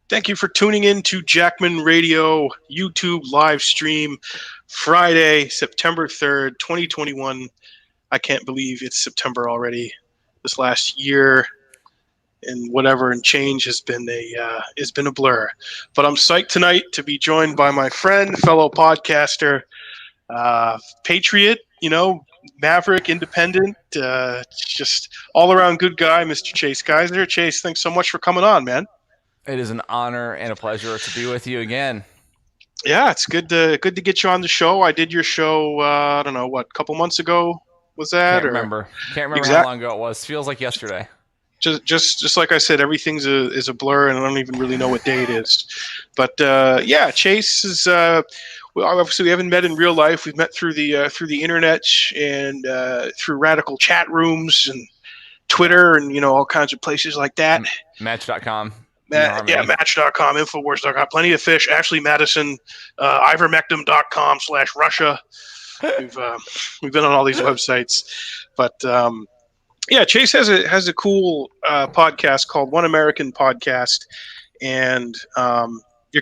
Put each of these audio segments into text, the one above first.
Thank you for tuning in to Jackman Radio YouTube live stream Friday, September 3rd, 2021. I can't believe it's September already. This last year and whatever and change has been a blur. But I'm psyched tonight to be joined by my friend, fellow podcaster, patriot, maverick, independent, just all around good guy, Mr. Chase Geiser. Chase, thanks so much for coming on, man. It is an honor and a pleasure to be with you again. Yeah, it's good to get you on the show. I did your show, I don't know, a couple months ago was that? Can't remember how long ago it was. Feels like yesterday. Just like I said, everything's a blur, and I don't even really know what day it is. But yeah, Chase is. Obviously, we haven't met in real life. We've met through the internet and through radical chat rooms and Twitter and all kinds of places like that. Match.com. Match.com, Infowars.com, Plenty of Fish, Ashley Madison, ivermectin.com/Russia. We've been on all these websites, but yeah, Chase has a cool podcast called One American Podcast, and your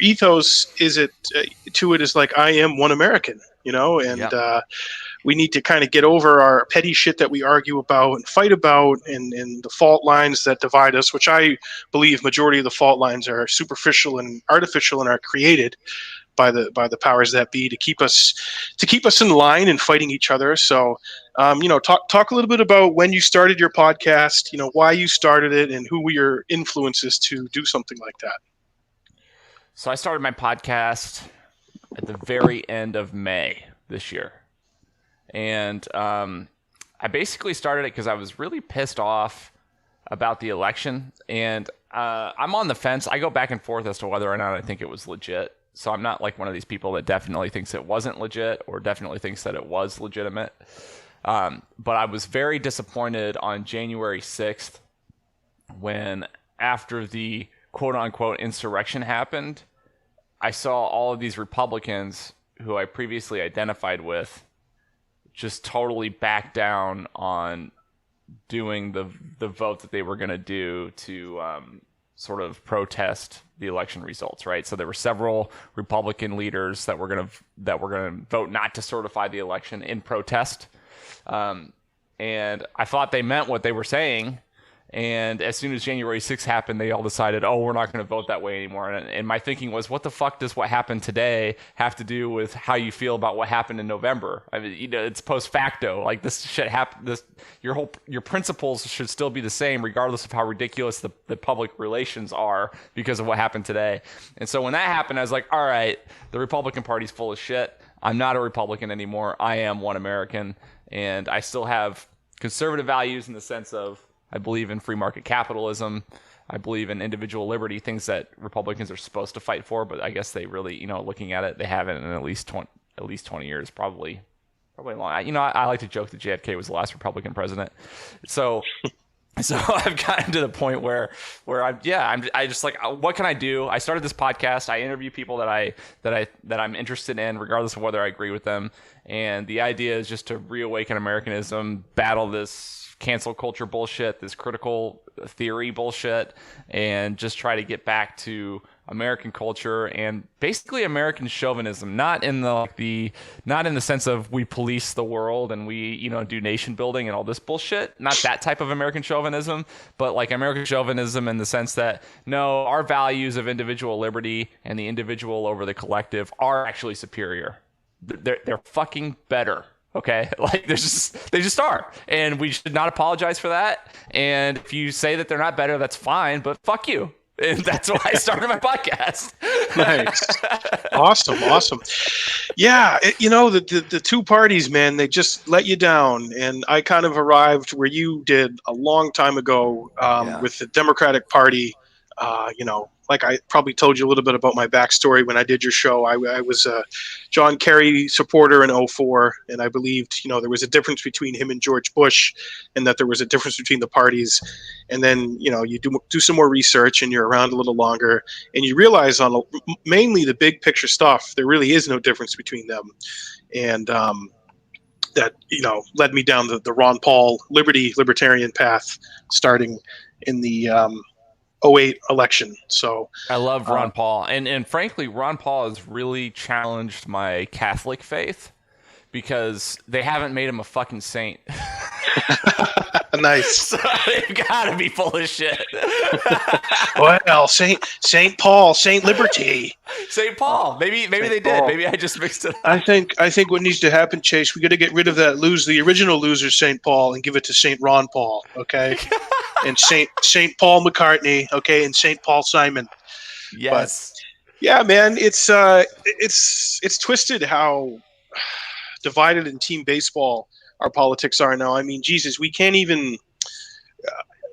ethos is like I am one American, and yeah. We need to kind of get over our petty shit that we argue about and fight about, and the fault lines that divide us, which I believe majority of the fault lines are superficial and artificial and are created by the powers that be to keep us in line and fighting each other. So, talk a little bit about when you started your podcast, why you started it, and who were your influences to do something like that. So I started my podcast at the very end of May this year. And I basically started it because I was really pissed off about the election. And I'm on the fence. I go back and forth as to whether or not I think it was legit. So I'm not like one of these people that definitely thinks it wasn't legit or definitely thinks that it was legitimate. But I was very disappointed on January 6th when, after the quote-unquote insurrection happened, I saw all of these Republicans who I previously identified with just totally back down on doing the vote that they were going to do to sort of protest the election results, right? So there were several Republican leaders that were going to vote not to certify the election in protest, and I thought they meant what they were saying. And as soon as January 6th happened, they all decided, oh, we're not going to vote that way anymore. And my thinking was, what the fuck does what happened today have to do with how you feel about what happened in November? I mean, it's post facto. Like, this shit happened. Your principles should still be the same, regardless of how ridiculous the public relations are because of what happened today. And so when that happened, I was like, all right, the Republican Party's full of shit. I'm not a Republican anymore. I am one American. And I still have conservative values in the sense of, I believe in free market capitalism. I believe in individual liberty, things that Republicans are supposed to fight for, but I guess they really, looking at it, they haven't in at least 20 years, probably long. I like to joke that JFK was the last Republican president. So I've gotten to the point where I just like, what can I do? I started this podcast. I interview people that I'm interested in, regardless of whether I agree with them. And the idea is just to reawaken Americanism, battle this cancel culture bullshit, this critical theory bullshit, and just try to get back to American culture and basically American chauvinism, not in the sense of we police the world and we do nation building and all this bullshit, not that type of American chauvinism, but like American chauvinism in the sense that no, our values of individual liberty and the individual over the collective are actually superior. They're fucking better. Okay, like they just are, and we should not apologize for that. And if you say that they're not better, that's fine, but fuck you. And that's why I started my podcast. Nice, awesome. Yeah, the two parties, man, they just let you down, and I kind of arrived where you did a long time ago with the Democratic Party. Like I probably told you a little bit about my backstory when I did your show. I was a John Kerry supporter in 2004, and I believed, there was a difference between him and George Bush, and that there was a difference between the parties. And then, you do some more research, and you're around a little longer, and you realize on mainly the big picture stuff, there really is no difference between them. And that, led me down the Ron Paul libertarian path, starting in the '08 election. So I love Ron Paul, and frankly, Ron Paul has really challenged my Catholic faith because they haven't made him a fucking saint. nice. So they've got to be full of shit. Well, Saint Paul, Saint Liberty, St. Paul. Maybe they Paul. did. Maybe I just mixed it up. I think what needs to happen, Chase, we got to get rid of the original loser, Saint Paul, and give it to Saint Ron Paul, okay, and Saint Paul McCartney, okay, and Saint Paul Simon. Yes. But, yeah, man, it's twisted how divided in team baseball our politics are now. I mean, Jesus, we can't even.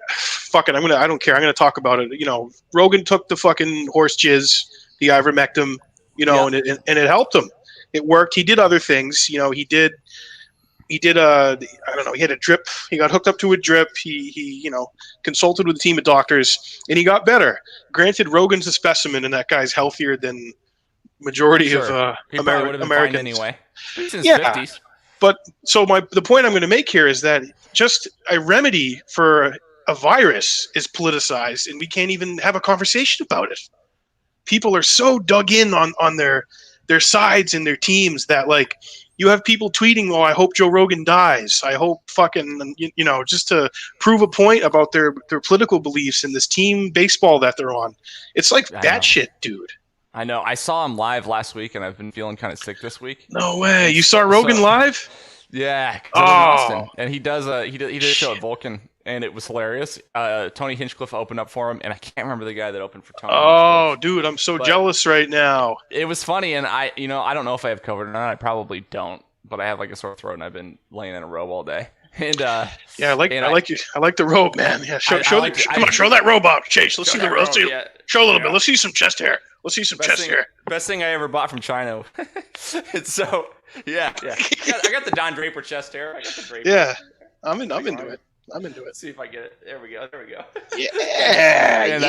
Fuck it, I don't care. I'm gonna talk about it. You know, Rogan took the fucking horse jizz, the ivermectin, you know, and it helped him. It worked. He did other things. You know, he did I don't know. He had a drip. He got hooked up to a drip. He consulted with a team of doctors, and he got better. Granted, Rogan's a specimen, and that guy's healthier than majority of Americans anyway. He's in his 50s. But so the point I'm going to make here is that just a remedy for a virus is politicized, and we can't even have a conversation about it. People are so dug in on their sides and their teams that, like, you have people tweeting, "Oh, I hope Joe Rogan dies. I hope fucking," just to prove a point about their political beliefs and this team baseball that they're on. It's like batshit, dude. I know. I saw him live last week, and I've been feeling kind of sick this week. No way. You saw Rogan live? Yeah. Austin. And he did a show at Vulcan, and it was hilarious. Tony Hinchcliffe opened up for him, and I can't remember the guy that opened for Tony. Oh, dude, I'm so jealous right now. It was funny, and I don't know if I have COVID or not. I probably don't, but I have like a sore throat, and I've been laying in a robe all day. And I like the robe, man. Yeah, show that robe out, Chase. Let's see the robe. Show a little bit. Let's see some chest hair. Let's see some chest hair. Best thing I ever bought from China. It's so yeah. I got the Don Draper chest hair. I got the Draper. Yeah, I'm into it. Let's see if I get it. There we go. Yeah. And,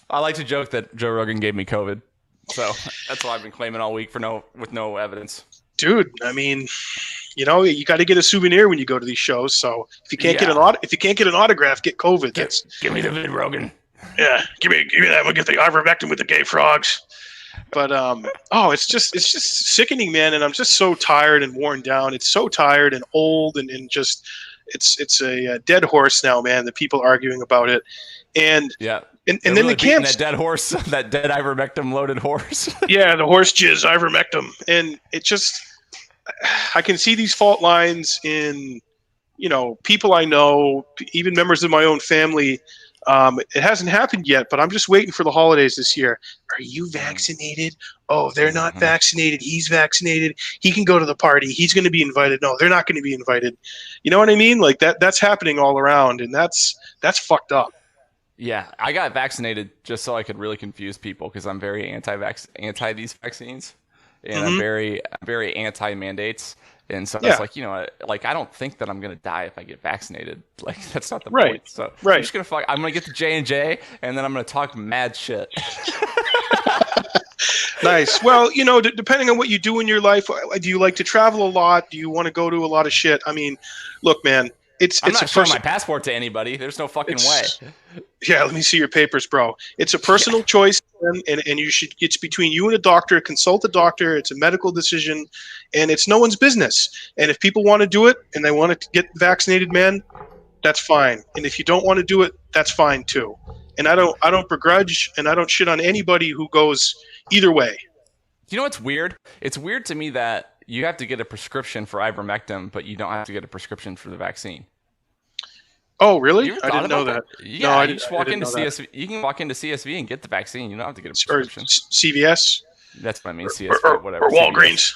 I like to joke that Joe Rogan gave me COVID, so that's what I've been claiming all week with no evidence. Dude, I mean, you got to get a souvenir when you go to these shows. So if you can't get an autograph, get COVID. Give me the vid, Rogan. Yeah, give me that. We'll get the ivermectin with the gay frogs. But it's just sickening, man. And I'm just so tired and worn down. It's so tired and old and just it's a dead horse now, man. The people arguing about it, and and then really the camps, that dead horse, that dead ivermectin loaded horse. Yeah, the horse jizz ivermectin, and it just I can see these fault lines in people I know, even members of my own family. It hasn't happened yet, but I'm just waiting for the holidays this year. Are you vaccinated? Oh, they're not vaccinated. He's vaccinated. He can go to the party. He's going to be invited. No, they're not going to be invited. You know what I mean? Like that's happening all around, and that's fucked up. Yeah, I got vaccinated just so I could really confuse people because I'm very anti these vaccines, and I'm very anti mandates. And so it's like, I don't think that I'm going to die if I get vaccinated. Like, that's not the point. So I'm just going to I'm going to get the J&J, and then I'm going to talk mad shit. Nice. Well, depending on what you do in your life, do you like to travel a lot? Do you want to go to a lot of shit? I mean, look, man, I'm not showing my passport to anybody. There's no fucking way. Yeah, let me see your papers, bro. It's a personal choice, and it's between you and a doctor. Consult a doctor. It's a medical decision, and it's no one's business. And if people want to do it and they want to get vaccinated, man, that's fine. And if you don't want to do it, that's fine too. And I don't begrudge, and I don't shit on anybody who goes either way. You know what's weird? It's weird to me that you have to get a prescription for ivermectin, but you don't have to get a prescription for the vaccine. Oh, really? I didn't know that. Yeah, no, you just walk into CSV. You can walk into CSV and get the vaccine. You don't have to get a prescription. Or CVS? That's what I mean, CSV, whatever. Or Walgreens.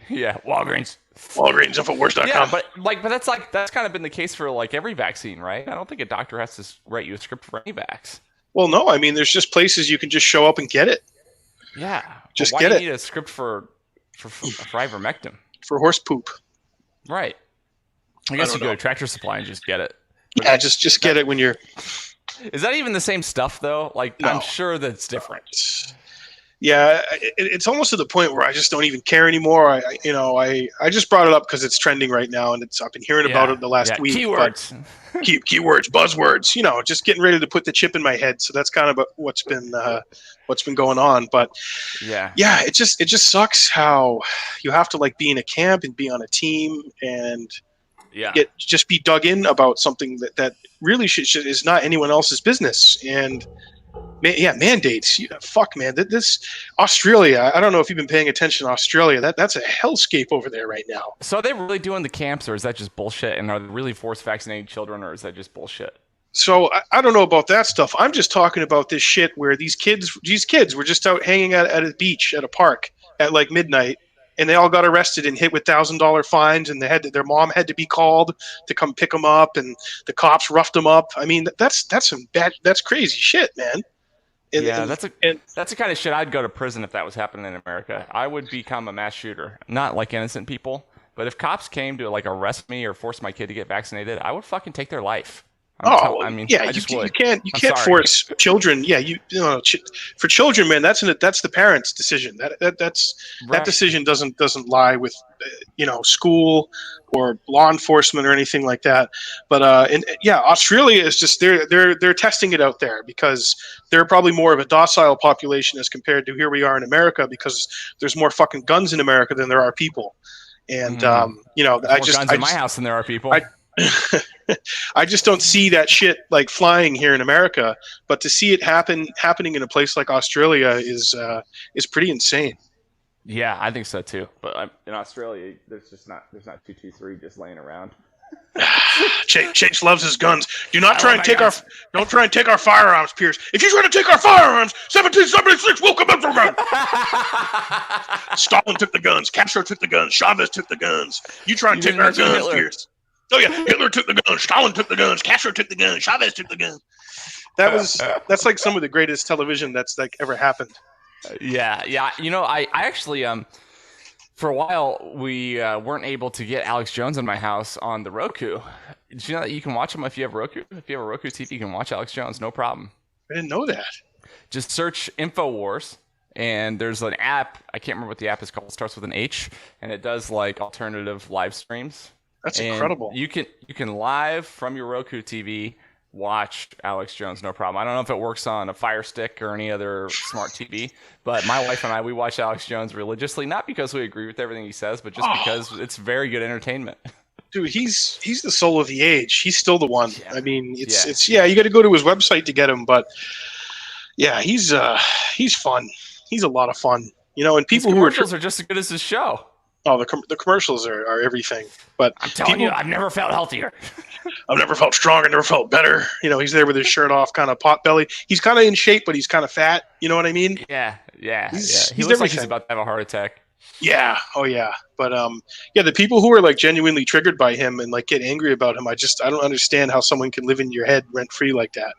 Yeah, Walgreens. Walgreens, Infowars.com. Yeah, but that's kind of been the case for like every vaccine, right? I don't think a doctor has to write you a script for any vax. Well, no. I mean, there's just places you can just show up and get it. Yeah. Just why get do it. You need a script for ivermectin? For horse poop. Right. I guess you go to Tractor Supply and just get it. Yeah, just get it when you're... Is that even the same stuff, though? Like, no. I'm sure that's different. Yeah, it's almost to the point where I just don't even care anymore. I just brought it up because it's trending right now, and I've been hearing about it the last week. Keywords. But keywords, buzzwords. Just getting ready to put the chip in my head. So that's kind of what's been going on. But yeah, it just sucks how you have to like be in a camp and be on a team and just be dug in about something that really is not anyone else's business. And mandates. Fuck, man. This Australia. I don't know if you've been paying attention to Australia. That's a hellscape over there right now. So are they really doing the camps, or is that just bullshit? And are they really force vaccinating children, or is that just bullshit? So I don't know about that stuff. I'm just talking about this shit where these kids were just out hanging out at a beach at a park at like midnight, and they all got arrested and hit with $1,000 fines, and their mom had to be called to come pick them up, and the cops roughed them up. I mean, that's crazy shit, man. That's the kind of shit I'd go to prison if that was happening in America. I would become a mass shooter, not like innocent people, but if cops came to like arrest me or force my kid to get vaccinated, I would fucking take their life. You can't force children. Yeah, for children, man, that's the parents' decision. That decision doesn't lie with school or law enforcement or anything like that. But Australia is just they're testing it out there because they're probably more of a docile population as compared to here we are in America, because there's more fucking guns in America than there are people. And there's more guns in my house than there are people. I just don't see that shit like flying here in America, but to see it happening in a place like Australia is pretty insane. Yeah, I think so too. But in Australia, there's not 223 just laying around. Chase loves his guns. Don't try and take our firearms, Pierce. If you try to take our firearms, 1776 will come after them. Stalin took the guns. Castro took the guns. Chavez took the guns. You try and take our guns, Hitler. Pierce. Oh yeah, Hitler took the guns. Stalin took the guns. Castro took the guns. Chavez took the guns. That's like some of the greatest television that's like ever happened. Yeah. I actually for a while we weren't able to get Alex Jones in my house on the Roku. Did you know that you can watch him if you have Roku? If you have a Roku TV, you can watch Alex Jones, no problem. I didn't know that. Just search InfoWars, and there's an app. I can't remember what the app is called. It starts with an H, and it does like alternative live streams. That's incredible. You can live from your Roku TV watch Alex Jones, no problem. I don't know if it works on a Fire Stick or any other smart TV, but my wife and I, we watch Alex Jones religiously, not because we agree with everything he says, but just because it's very good entertainment. Dude, he's the soul of the age. He's still the one. Yeah. I mean, you got to go to his website to get him, but yeah, he's fun. He's a lot of fun. And people his commercials are just as good as his show. Oh, the commercials are everything. But I'm telling you, I've never felt healthier. I've never felt stronger, never felt better. He's there with his shirt off, kind of pot belly. He's kind of in shape, but he's kind of fat. You know what I mean? Yeah. He looks like he's about to have a heart attack. Yeah. Oh, yeah. But the people who are like genuinely triggered by him and like get angry about him, I don't understand how someone can live in your head rent free like that.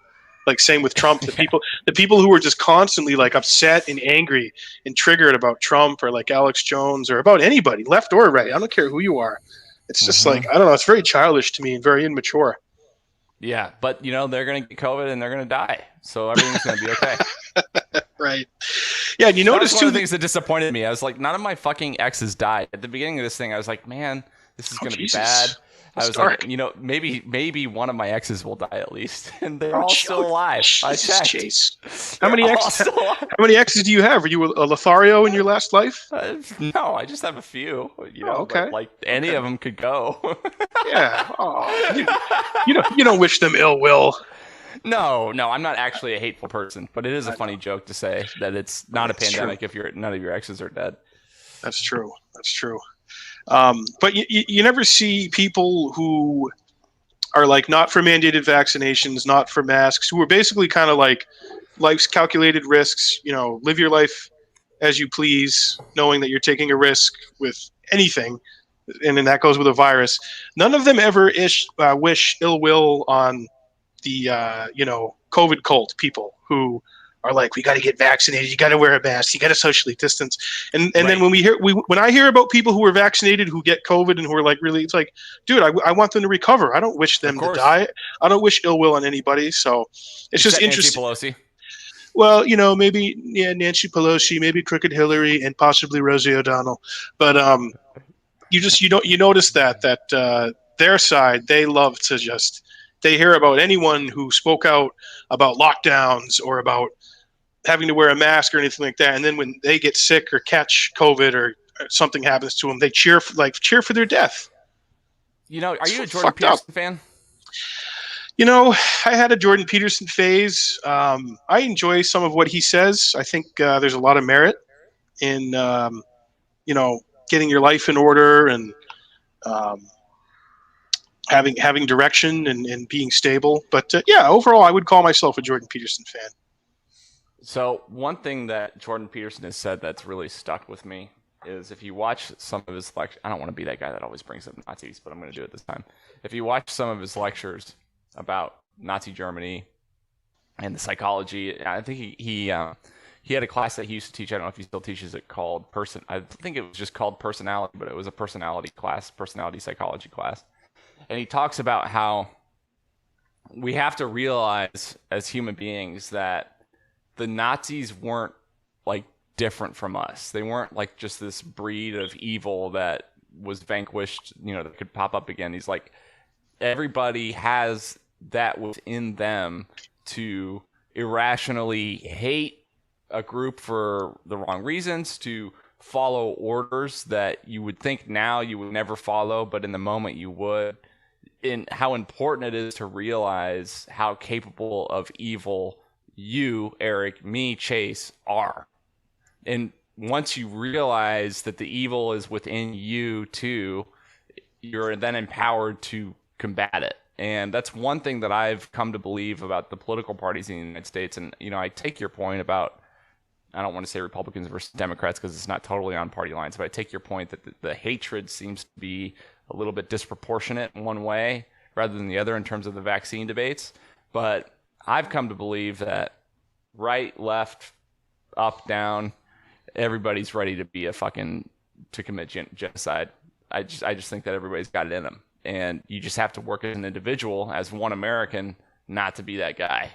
Like same with Trump, the people who are just constantly like upset and angry and triggered about Trump or like Alex Jones or about anybody, left or right. I don't care who you are. It's just like, I don't know. It's very childish to me and very immature. Yeah, but they're going to get COVID and they're going to die, so everything's going to be okay. Right. Yeah, and notice one of the things that disappointed me. I was like, none of my fucking exes died. At the beginning of this thing, I was like, man, this is going to be bad. I was dark. Like, maybe one of my exes will die at least, and they're all still alive. I checked. Chase. How many exes do you have? Were you a Lothario in your last life? No, I just have a few. Okay. Like any of them could go. Yeah. Oh, you don't wish them ill will. No, I'm not actually a hateful person, but it is a funny joke to say that it's not a pandemic if none of your exes are dead. That's true. But you never see people who are like not for mandated vaccinations, not for masks, who are basically kind of like life's calculated risks, live your life as you please, knowing that you're taking a risk with anything. And then that goes with a virus. None of them ever wish ill will on the, COVID cult people who are like, we got to get vaccinated. You got to wear a mask. You got to socially distance. And right. Then when I hear about people who are vaccinated who get COVID and who are like, really, it's like, dude, I want them to recover. I don't wish them to die. I don't wish ill will on anybody. So it's just interesting. Nancy Pelosi. Well, maybe Nancy Pelosi, maybe Crooked Hillary, and possibly Rosie O'Donnell. But you notice that their side, they love to they hear about anyone who spoke out about lockdowns or about having to wear a mask or anything like that, and then when they get sick or catch COVID or something happens to them, they cheer for their death. Are you a Jordan Peterson fan? I had a Jordan Peterson phase. I enjoy some of what he says. I think there's a lot of merit in, getting your life in order and having direction and being stable. But overall, I would call myself a Jordan Peterson fan. So one thing that Jordan Peterson has said that's really stuck with me is if you watch some of his lectures, I don't want to be that guy that always brings up Nazis, but I'm going to do it this time. If you watch some of his lectures about Nazi Germany and the psychology, I think he had a class that he used to teach. I don't know if he still teaches it, called I think it was just called personality, but it was a personality psychology class. And he talks about how we have to realize as human beings that the Nazis weren't like different from us. They weren't like just this breed of evil that was vanquished, that could pop up again. He's like, everybody has that within them to irrationally hate a group for the wrong reasons, to follow orders that you would think now you would never follow, but in the moment you would. And how important it is to realize how capable of evil you, Eric, me, Chase, are. And once you realize that the evil is within you too, you're then empowered to combat it. And that's one thing that I've come to believe about the political parties in the United States. And, I take your point about, I don't want to say Republicans versus Democrats because it's not totally on party lines, but I take your point that the hatred seems to be a little bit disproportionate in one way rather than the other in terms of the vaccine debates. But I've come to believe that right, left, up, down, everybody's ready to commit genocide. I just think that everybody's got it in them. And you just have to work as an individual, as one American, not to be that guy.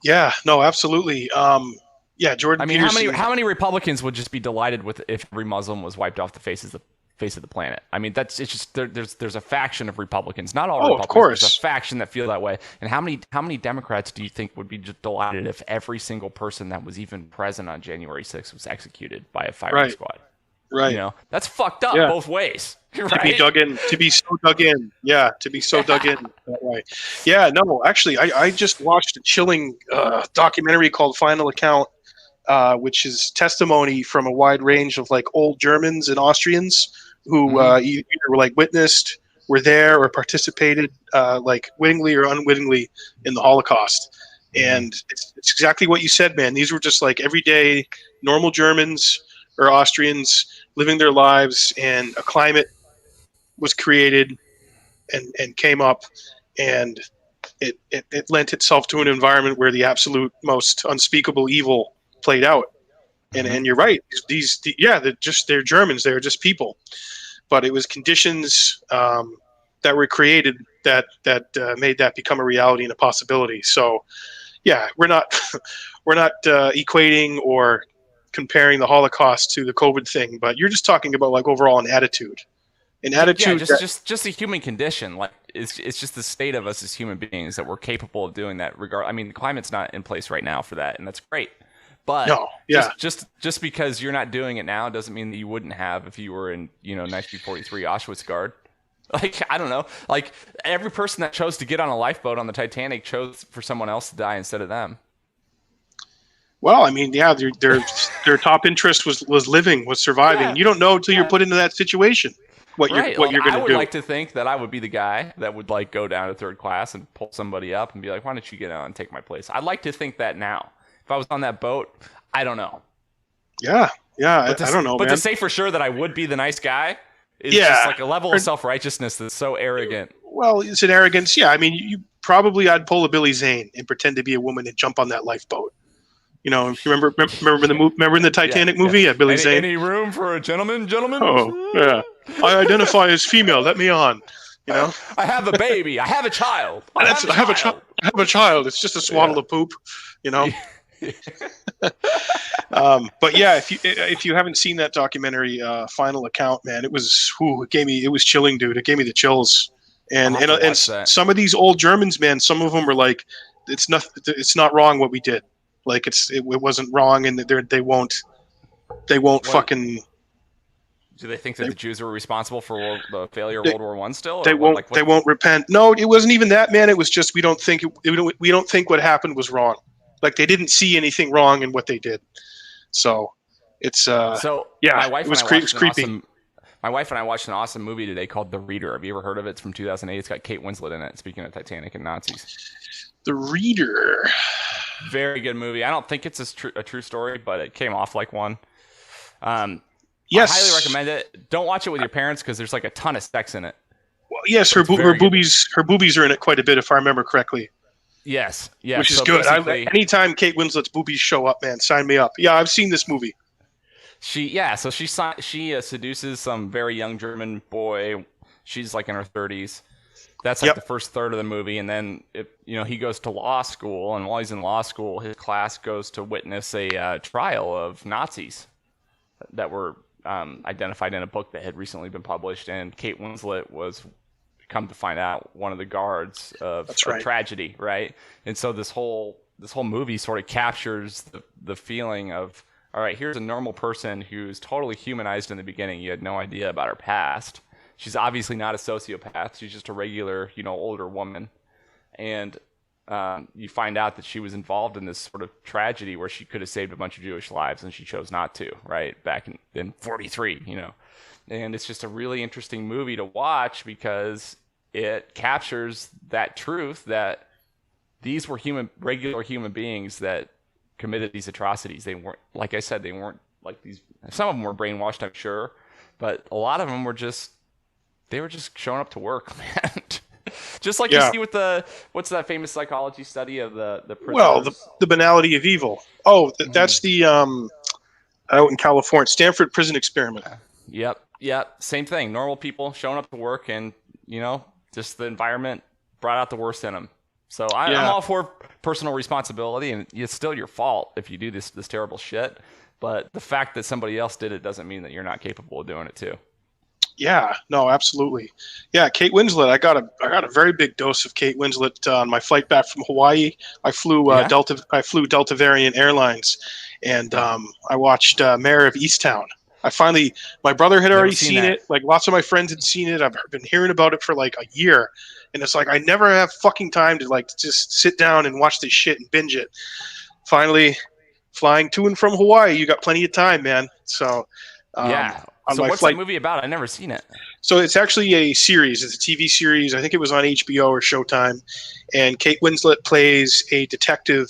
Yeah, no, absolutely. Jordan Peterson. How many Republicans would just be delighted with if every Muslim was wiped off the face of the planet? I mean, it's just there's a faction of Republicans, not all Republicans. Of course. There's a faction that feel that way. And how many Democrats do you think would be just delighted if every single person that was even present on January 6th was executed by a firing squad? Right. That's fucked up both ways. Right? To be so dug in. Yeah, to be so dug in that way. Yeah, no, actually, I just watched a chilling documentary called Final Account, which is testimony from a wide range of like old Germans and Austrians who either were witnessed, were there, or participated wittingly or unwittingly in the Holocaust. And it's exactly what you said, man. These were just everyday normal Germans or Austrians living their lives, and a climate was created and came up, and it lent itself to an environment where the absolute most unspeakable evil played out. And you're right. They're Germans. They're just people, but it was conditions that were created that made that become a reality and a possibility. So, yeah, we're not equating or comparing the Holocaust to the COVID thing, but you're just talking about overall an attitude. Just the human condition. It's just the state of us as human beings that we're capable of doing that. I mean, the climate's not in place right now for that, and that's great. But just because you're not doing it now doesn't mean that you wouldn't have if you were in 1943 Auschwitz Guard. I don't know. Every person that chose to get on a lifeboat on the Titanic chose for someone else to die instead of them. Well, I mean, yeah, their top interest was living, was surviving. Yeah. You don't know until you're put into that situation what you're going to do. I would like to think that I would be the guy that would go down to third class and pull somebody up and be like, "Why don't you get on and take my place?" I'd like to think that now. If I was on that boat, I don't know. Yeah, I don't know. But to say for sure that I would be the nice guy is just a level of self-righteousness that's so arrogant. Well, it's an arrogance. Yeah, I mean, I'd pull a Billy Zane and pretend to be a woman and jump on that lifeboat. You remember in the Titanic movie? Yeah, Billy Zane. Any room for a gentleman? Oh, yeah. I identify as female. Let me on. I have a baby. I have a child. I have a child. It's just a swaddle of poop. you know. But yeah, if you haven't seen that documentary, Final Account, man, it was it was chilling, dude. It gave me the chills. And some of these old Germans, man, some of them were like, it's not wrong what we did. Like it wasn't wrong, and they won't fucking. Do they think that the Jews were responsible for the failure of World War I still? They won't repent. No, it wasn't even that, man. It was just we don't think what happened was wrong. Like they didn't see anything wrong in what they did. So it's my wife it was creepy. My wife and I watched an awesome movie today called The Reader. Have you ever heard of it? It's from 2008. It's got Kate Winslet in it. Speaking of Titanic and Nazis. The Reader. Very good movie. I don't think it's a true story, but it came off like one. Yes. I highly recommend it. Don't watch it with your parents because there's like a ton of sex in it. Well, yes, her boobies are in it quite a bit, if I remember correctly. Yes. Which is good. Anytime Kate Winslet's boobies show up, man, sign me up. Yeah, I've seen this movie. She seduces some very young German boy. She's like in her 30s. That's like the first third of the movie, and then he goes to law school, and while he's in law school, his class goes to witness a trial of Nazis that were identified in a book that had recently been published, and Kate Winslet was, come to find out, one of the guards of a tragedy, right? And so this whole movie sort of captures the feeling of, all right, here's a normal person who's totally humanized in the beginning. You had no idea about her past. She's obviously not a sociopath. She's just a regular, older woman. And you find out that she was involved in this sort of tragedy where she could have saved a bunch of Jewish lives, and she chose not to, right? Back in 43, And it's just a really interesting movie to watch because it captures that truth that these were regular human beings that committed these atrocities. They weren't, like I said, they weren't like these. Some of them were brainwashed, I'm sure, but a lot of them were just showing up to work, man. Just like you see with what's that famous psychology study of the prisoners? Well, the banality of evil. Oh, that's the out in California, Stanford Prison Experiment. Yep. Same thing. Normal people showing up to work, and just the environment brought out the worst in them. So I'm all for personal responsibility, and it's still your fault if you do this terrible shit. But the fact that somebody else did it doesn't mean that you're not capable of doing it too. Yeah, no, absolutely. Yeah, Kate Winslet. I got a very big dose of Kate Winslet on my flight back from Hawaii. I flew Delta Variant Airlines, and I watched Mayor of Easttown. My brother had already seen it. Like lots of my friends had seen it. I've been hearing about it for like a year, and it's like I never have fucking time to like just sit down and watch this shit and binge it. Finally, flying to and from Hawaii, you got plenty of time, man. So So what's that movie about? I've never seen it. So it's actually a series. It's a TV series. I think it was on HBO or Showtime. And Kate Winslet plays a detective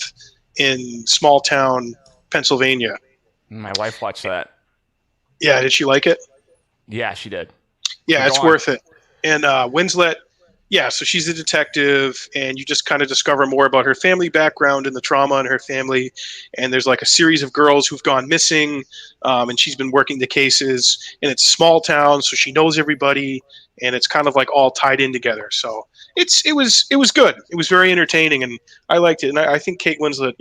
in small town Pennsylvania. My wife watched that. Yeah, did she like it? Yeah, she did. Yeah, it's worth it. And Winslet, so she's a detective, and you just kind of discover more about her family background and the trauma in her family. And there's like a series of girls who've gone missing, and she's been working the cases. And it's small town, so she knows everybody, and it's kind of like all tied in together. So it was good. It was very entertaining, and I liked it. And I think Kate Winslet,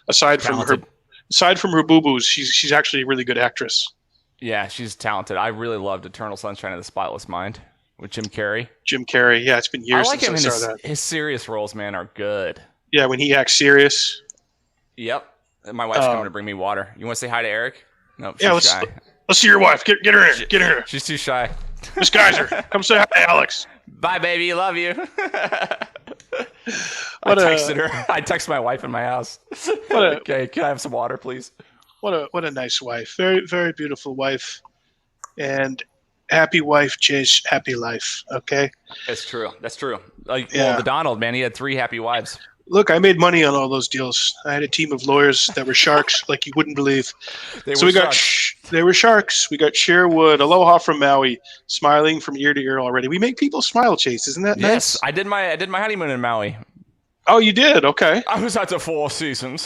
aside from her boo-boos, she's actually a really good actress. Yeah, she's talented. I really loved Eternal Sunshine of the Spotless Mind with Jim Carrey. Yeah, it's been years since I saw that. His serious roles, man, are good. Yeah, when he acts serious. Yep. My wife's coming to bring me water. You want to say hi to Eric? No, she's shy. Let's see your wife. Get her in. Get her in. She's too shy. Miss Geiser, come say hi to Alex. Bye, baby. Love you. I texted her. I texted my wife in my house. Okay, can I have some water, please? What a nice wife. Very, very beautiful wife. And happy wife, Chase, happy life. Okay? That's true. Well, the Donald, man, he had 3 happy wives. Look, I made money on all those deals. I had a team of lawyers that were sharks like you wouldn't believe. They were sharks. We got Sherwood, aloha from Maui, smiling from ear to ear already. We make people smile, Chase. Isn't that nice? Yes, I did my honeymoon in Maui. Oh, you did? Okay. I was at the 4 Seasons.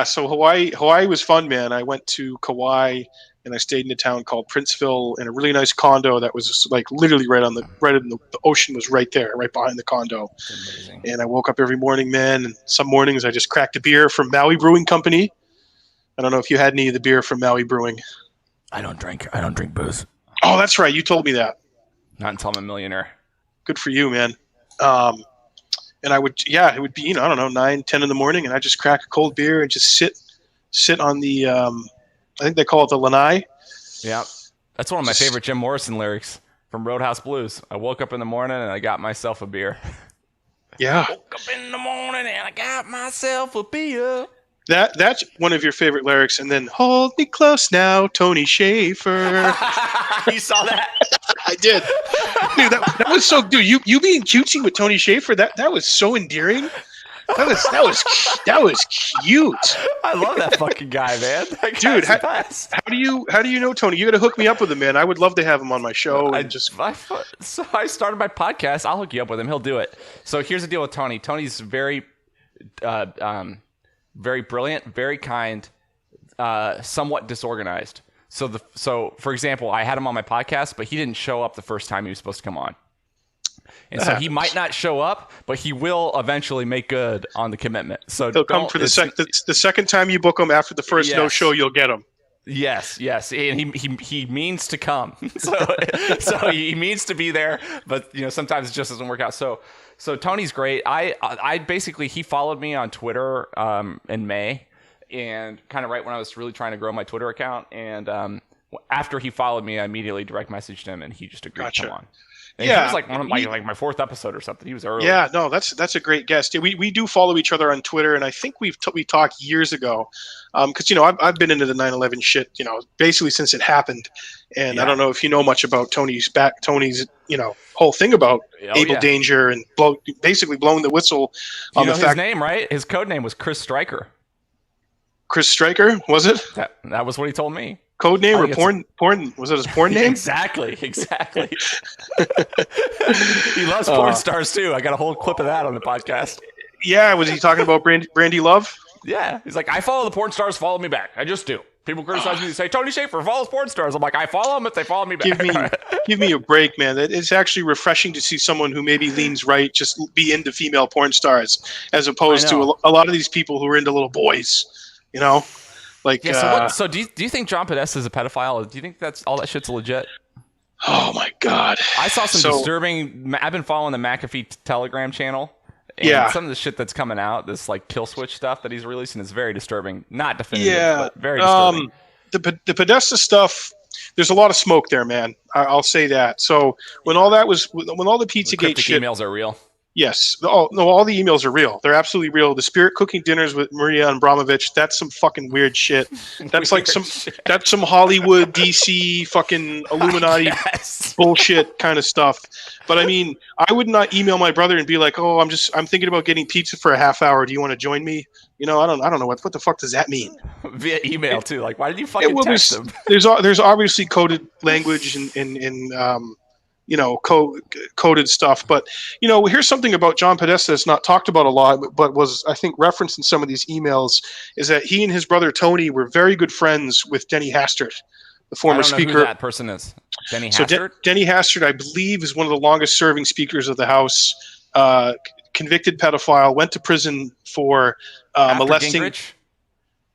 So Hawaii was fun, man. I went to Kauai and I stayed in a town called Princeville in a really nice condo that was just like literally right in the ocean was right there, right behind the condo. That's amazing. And I woke up every morning, man, and some mornings I just cracked a beer from Maui Brewing Company. I don't know if you had any of the beer from Maui Brewing. I don't drink booze. Oh, that's right. You told me that. Not until I'm a millionaire. Good for you, man. And it would be, I don't know, 9, 10 in the morning, and I just crack a cold beer and just sit on the, I think they call it the lanai. Yeah. That's one of my favorite Jim Morrison lyrics from Roadhouse Blues. I woke up in the morning and I got myself a beer. Yeah. Woke up in the morning and I got myself a beer. That's one of your favorite lyrics. And then, hold me close now, Tony Shaffer. You saw that? I did. Dude, that was so, dude, you being cutesy with Tony Shaffer, that was so endearing. That was cute. I love that fucking guy, man. Dude, how do you know Tony? You got to hook me up with him, man. I would love to have him on my show. So I started my podcast. I'll hook you up with him. He'll do it. So here's the deal with Tony. Tony's very brilliant, very kind, somewhat disorganized. So for example, I had him on my podcast, but he didn't show up the first time he was supposed to come on. And so he might not show up, but he will eventually make good on the commitment. So he'll come for the second time you book him. After the first no show, you'll get him. Yes, and he means to come. So he means to be there, but sometimes it just doesn't work out. So Tony's great. I basically, he followed me on Twitter in May, and kind of right when I was really trying to grow my Twitter account. And after he followed me, I immediately direct messaged him, and he just agreed to come on. And he was like one of my fourth episode or something. He was early. Yeah, no, that's a great guest. Yeah, we do follow each other on Twitter, and I think we talked years ago, because I've been into the 9/11 shit, basically since it happened, and I don't know if you know much about Tony's whole thing about Able Danger and basically blowing the whistle on the fact. His name, right? His code name was Chris Stryker. Chris Stryker, was it? That was what he told me. Code name or porn? Was it his porn name? Exactly. He loves porn stars too. I got a whole clip of that on the podcast. Yeah, was he talking about Brandy Love? Yeah, he's like, I follow the porn stars, follow me back. I just do. People criticize me and say, Tony Shaffer follows porn stars. I'm like, I follow them if they follow me back. Give me a break, man. It's actually refreshing to see someone who maybe leans right just be into female porn stars, as opposed to a lot of these people who are into little boys, So do you think John Podesta is a pedophile? Do you think that's all that shit's legit? Oh my God! I saw some disturbing. I've been following the McAfee Telegram channel. And some of the shit that's coming out, this kill switch stuff that he's releasing, is very disturbing. Not definitive, but very disturbing. The Podesta stuff, there's a lot of smoke there, man. I'll say that. So when all the Pizzagate shit, emails are real. Yes. Oh, no, all the emails are real. They're absolutely real. The Spirit cooking dinners with Maria Abramovich, that's some fucking weird shit. That's that's some Hollywood, DC, fucking Illuminati bullshit kind of stuff. But I mean, I would not email my brother and be like, "Oh, I'm thinking about getting pizza for a half hour. Do you want to join me?" I don't know what the fuck does that mean? Via email too. Like, why did you fucking text him? There's obviously coded language in coded stuff. But, here's something about John Podesta that's not talked about a lot, but was, I think, referenced in some of these emails, is that he and his brother Tony were very good friends with Denny Hastert, the former speaker. Who that person is. Denny Hastert? Denny Hastert, I believe, is one of the longest serving speakers of the House, convicted pedophile, went to prison for molesting. Gingrich?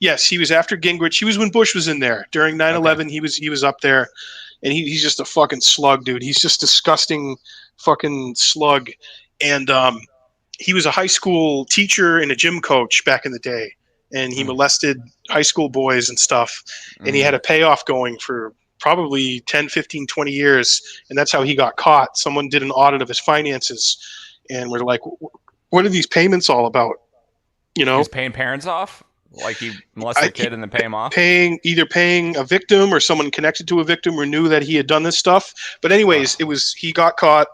Yes, he was after Gingrich. He was when Bush was in there. During 9/11, okay. He was up there. And he's just a fucking slug, dude. He's just disgusting fucking slug. And he was a high school teacher and a gym coach back in the day. And he molested high school boys and stuff. And he had a payoff going for probably 10, 15, 20 years. And that's how he got caught. Someone did an audit of his finances. And we're like, what are these payments all about? He's paying parents off? Like he molested a kid and then pay him off? Either paying a victim or someone connected to a victim or knew that he had done this stuff. But anyways, he got caught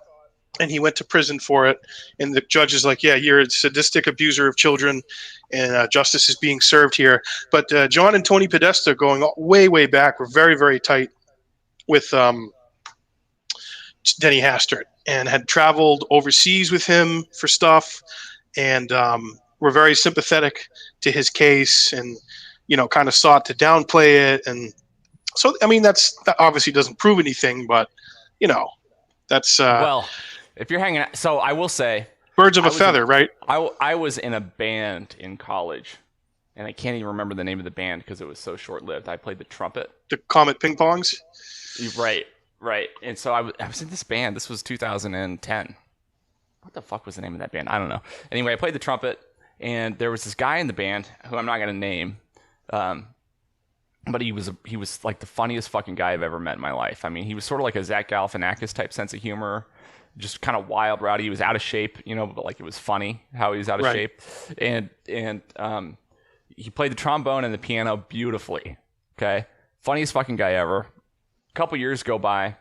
and he went to prison for it. And the judge is like, yeah, you're a sadistic abuser of children and justice is being served here. But John and Tony Podesta, going way, way back, were very, very tight with Denny Hastert and had traveled overseas with him for stuff. And were very sympathetic to his case and, kind of sought to downplay it. And So I mean, that obviously doesn't prove anything, but that's well, if you're hanging out, so I will say, birds of a feather, right? I was in a band in college, and I can't even remember the name of the band because it was so short-lived. I played the trumpet. The Comet Ping Pongs. Right. And so I was in this band. This was 2010. What the fuck was the name of that band? I don't know. Anyway, I played the trumpet, and there was this guy in the band who I'm not going to name, but he was like the funniest fucking guy I've ever met in my life. I mean, he was sort of like a Zach Galifianakis type sense of humor, just kind of wild, rowdy. He was out of shape, but like it was funny how he was out of shape. And he played the trombone and the piano beautifully. Okay, funniest fucking guy ever. A couple years go by.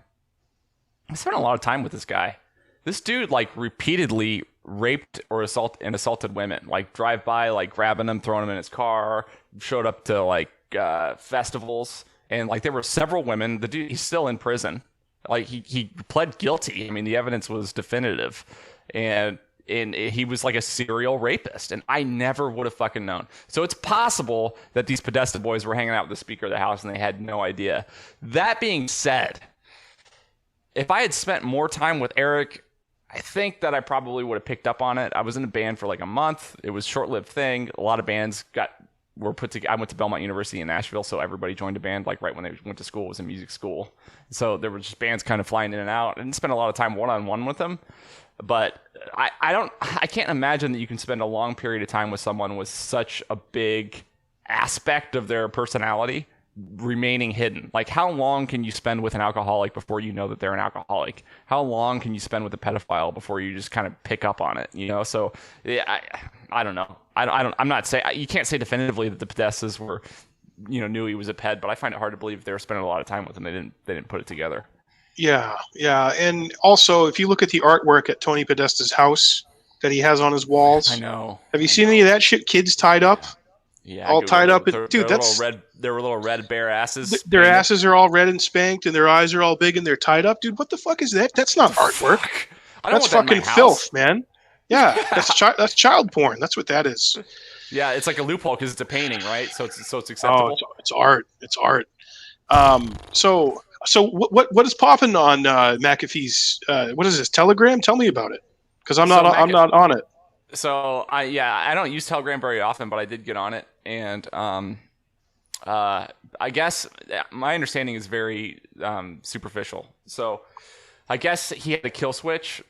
I spent a lot of time with this guy. This dude like repeatedly raped or assaulted women. Like drive by, like grabbing them, throwing them in his car. Showed up to like festivals, and like there were several women. The dude, he's still in prison. Like he pled guilty. I mean, the evidence was definitive, and he was like a serial rapist, and I never would have fucking known. So it's possible that these Podesta boys were hanging out with the Speaker of the House and they had no idea. That being said, if I had spent more time with Eric, I think that I probably would have picked up on it. I was in a band for like a month. It was a short-lived thing. A lot of bands were put together. I went to Belmont University in Nashville, so everybody joined a band like right when they went to school. It was a music school. So there were just bands kind of flying in and out. I didn't spend a lot of time one-on-one with them. But I can't imagine that you can spend a long period of time with someone with such a big aspect of their personality remaining hidden. Like, how long can you spend with an alcoholic before you know that they're an alcoholic? How long can you spend with a pedophile before you just kind of pick up on it? So yeah, I don't know. I'm not saying, you can't say definitively that the Podestas were, knew he was a ped, but I find it hard to believe they were spending a lot of time with him. They didn't put it together. Yeah. And also, if you look at the artwork at Tony Podesta's house that he has on his walls, I know. Have you seen any of that shit? Kids tied up, all tied up. Dude, that's there were little red bare asses. Their asses are all red and spanked, and their eyes are all big, and they're tied up. Dude, what the fuck is that? That's not artwork. That's fucking filth, man. Yeah, that's child porn. That's what that is. Yeah, it's like a loophole because it's a painting, right? So it's acceptable. Oh, it's art. It's art. So what is popping on McAfee's? What is this, Telegram? Tell me about it, because I'm not on it. So I don't use Telegram very often, but I did get on it, and I guess my understanding is very superficial. So I guess he had a kill switch.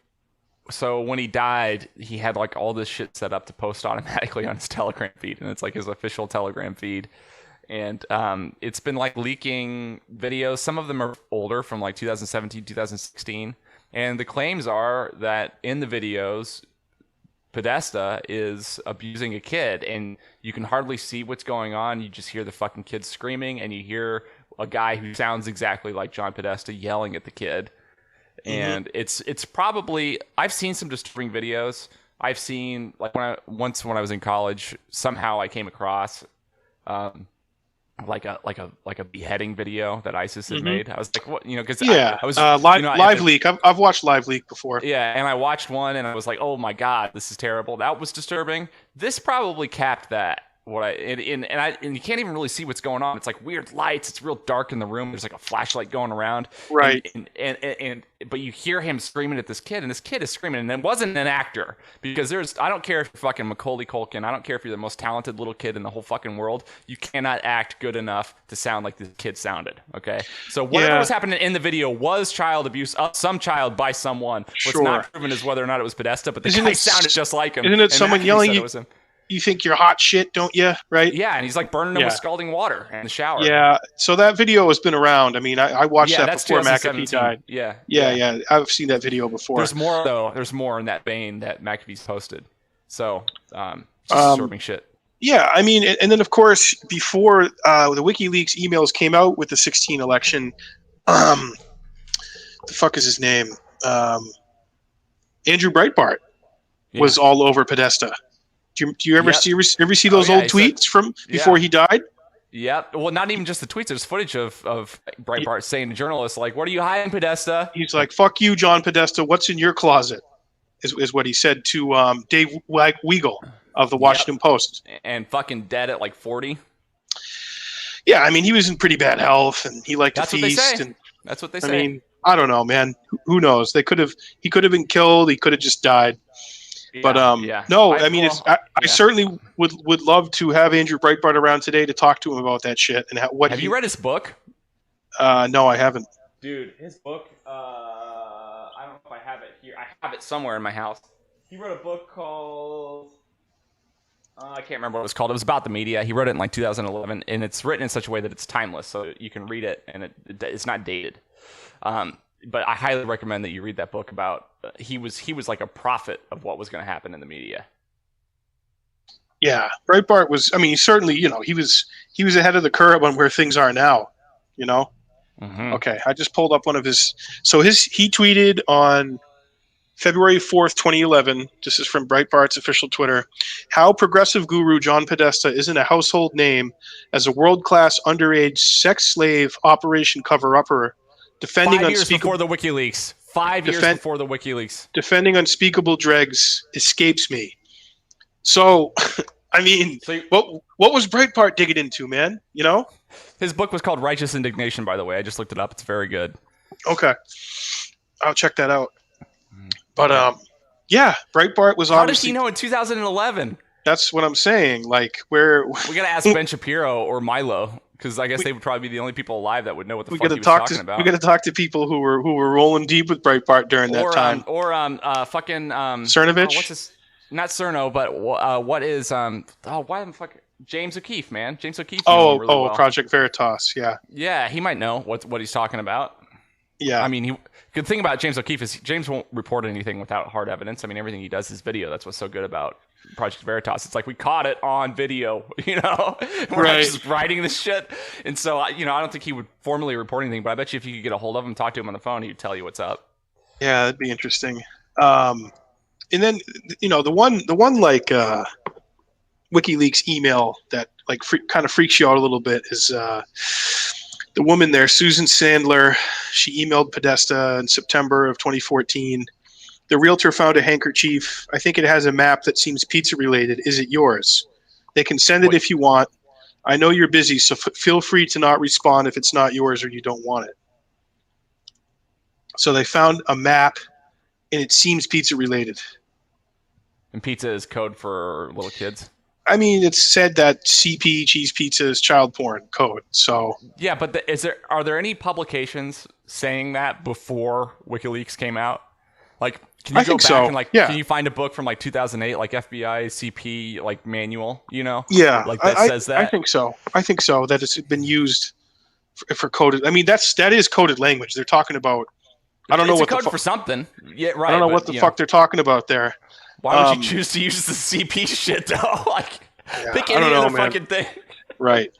So when he died, he had like all this shit set up to post automatically on his Telegram feed, and it's like his official Telegram feed. And it's been like leaking videos. Some of them are older, from like 2017, 2016. And the claims are that in the videos, Podesta is abusing a kid, and you can hardly see what's going on. You just hear the fucking kid screaming, and you hear a guy who sounds exactly like John Podesta yelling at the kid. And it's probably, I've seen some disturbing videos. I've seen, like, when I was in college, somehow I came across like a beheading video that ISIS had made. I was like, what, because I was Live Leak. I've watched Live Leak before. Yeah, and I watched one and I was like, oh my god, this is terrible. That was disturbing. This probably capped that. And you can't even really see what's going on. It's like weird lights. It's real dark in the room. There's like a flashlight going around. Right. But you hear him screaming at this kid, and this kid is screaming, and it wasn't an actor, because I don't care if you're fucking Macaulay Culkin. I don't care if you're the most talented little kid in the whole fucking world. You cannot act good enough to sound like this kid sounded. Okay. So whatever was happening in the video was child abuse of some child by someone. What's not proven is whether or not it was Podesta, but the guy sounded just like him. Isn't it someone yelling? You think you're hot shit, don't you? Right? Yeah, and he's like burning him with scalding water in the shower. Yeah, so that video has been around. I mean, I watched that before McAfee died. Yeah. I've seen that video before. There's more, though. There's more in that vein that McAfee's posted. So, just disturbing shit. Yeah, I mean, and then, of course, before the WikiLeaks emails came out with the 2016 election, the fuck is his name? Andrew Breitbart was all over Podesta. Do you ever see those old tweets from before he died? Yeah. Well, not even just the tweets. There's footage of Breitbart saying to journalists, like, "What are you hiding, Podesta?" He's like, "Fuck you, John Podesta. What's in your closet?" Is what he said to Dave Weigel of the Washington Post. And fucking dead at like 40. Yeah, I mean, he was in pretty bad health, and he liked to That's what they feast. say. And That's what they I say. mean, I don't know, man. Who knows? He could have been killed. He could have just died. But Yeah. no, I mean, I yeah. certainly would love to have Andrew Breitbart around today to talk to him about that shit and Have you read his book? No, I haven't. Dude, his book. I don't know if I have it here. I have it somewhere in my house. He wrote a book called. I can't remember what it was called. It was about the media. He wrote it in like 2011, and it's written in such a way that it's timeless, so you can read it and it's not dated. But I highly recommend that you read that book about. He was like a prophet of what was going to happen in the media. Yeah, Breitbart was. I mean, certainly, he was ahead of the curve on where things are now. Mm-hmm. Okay, I just pulled up one of his. So he tweeted on February 4th, 2011, this is from Breitbart's official Twitter, how progressive guru John Podesta isn't a household name as a world-class underage sex slave operation cover-upper defending 5 years unspeakable before the WikiLeaks. 5 years before the WikiLeaks. defending unspeakable dregs escapes me. So, I mean, what was Breitbart digging into, man? His book was called Righteous Indignation, by the way. I just looked it up. It's very good. Okay. I'll check that out. But yeah, Breitbart was obviously. How does he know in 2011? That's what I'm saying. Like, where we gotta ask Ben Shapiro or Milo, because I guess they would probably be the only people alive that would know what the fuck he was talking about. We got to talk to people who were rolling deep with Breitbart during that time. Fucking Cernovich. What's his? Not Cerno, but what is why the fuck James O'Keefe, man? James O'Keefe. Really well. Project Veritas. Yeah. Yeah, he might know what he's talking about. Yeah. I mean, good thing about James O'Keefe is James won't report anything without hard evidence. I mean, everything he does is video. That's what's so good about Project Veritas. It's like we caught it on video, We're not just writing this shit. And so, I don't think he would formally report anything, but I bet you if you could get a hold of him, talk to him on the phone, he'd tell you what's up. Yeah, that'd be interesting. And then, the one like WikiLeaks email that like kind of freaks you out a little bit is the woman there, Susan Sandler. She emailed Podesta in September of 2014. The realtor found a handkerchief. I think it has a map that seems pizza related. Is it yours? They can send it if you want. I know you're busy, so feel free to not respond if it's not yours or you don't want it. So they found a map, and it seems pizza related. And pizza is code for little kids? I mean, it's said that CP, cheese pizza, is child porn code. So yeah, but are there any publications saying that before WikiLeaks came out? Like, can you go back and can you find a book from like 2008, like FBI CP like manual? Yeah, like that says that. I think so. That it's been used for coded. I mean, that is coded language. They're talking about. I don't know what code for something. Yeah, right. I don't know what the fuck they're talking about there. Why would you choose to use the CP shit though? Pick any other fucking thing. Right.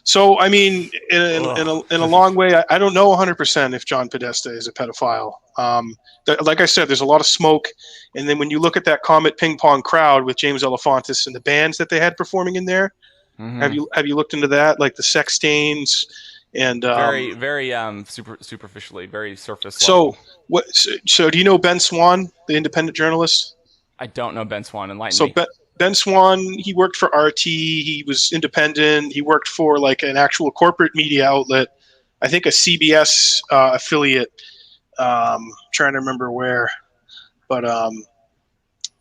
So, I mean, in a long way, I don't know 100% if John Podesta is a pedophile. Like I said, there's a lot of smoke, and then when you look at that Comet Ping Pong crowd with James Alefantis and the bands that they had performing in there, have you looked into that? Like the sex stains and very superficially, very surface level. So do you know Ben Swan, the independent journalist? I don't know Ben Swan. Enlighten me. Ben Swan, he worked for RT. He was independent. He worked for like an actual corporate media outlet. I think a CBS affiliate. Trying to remember where, but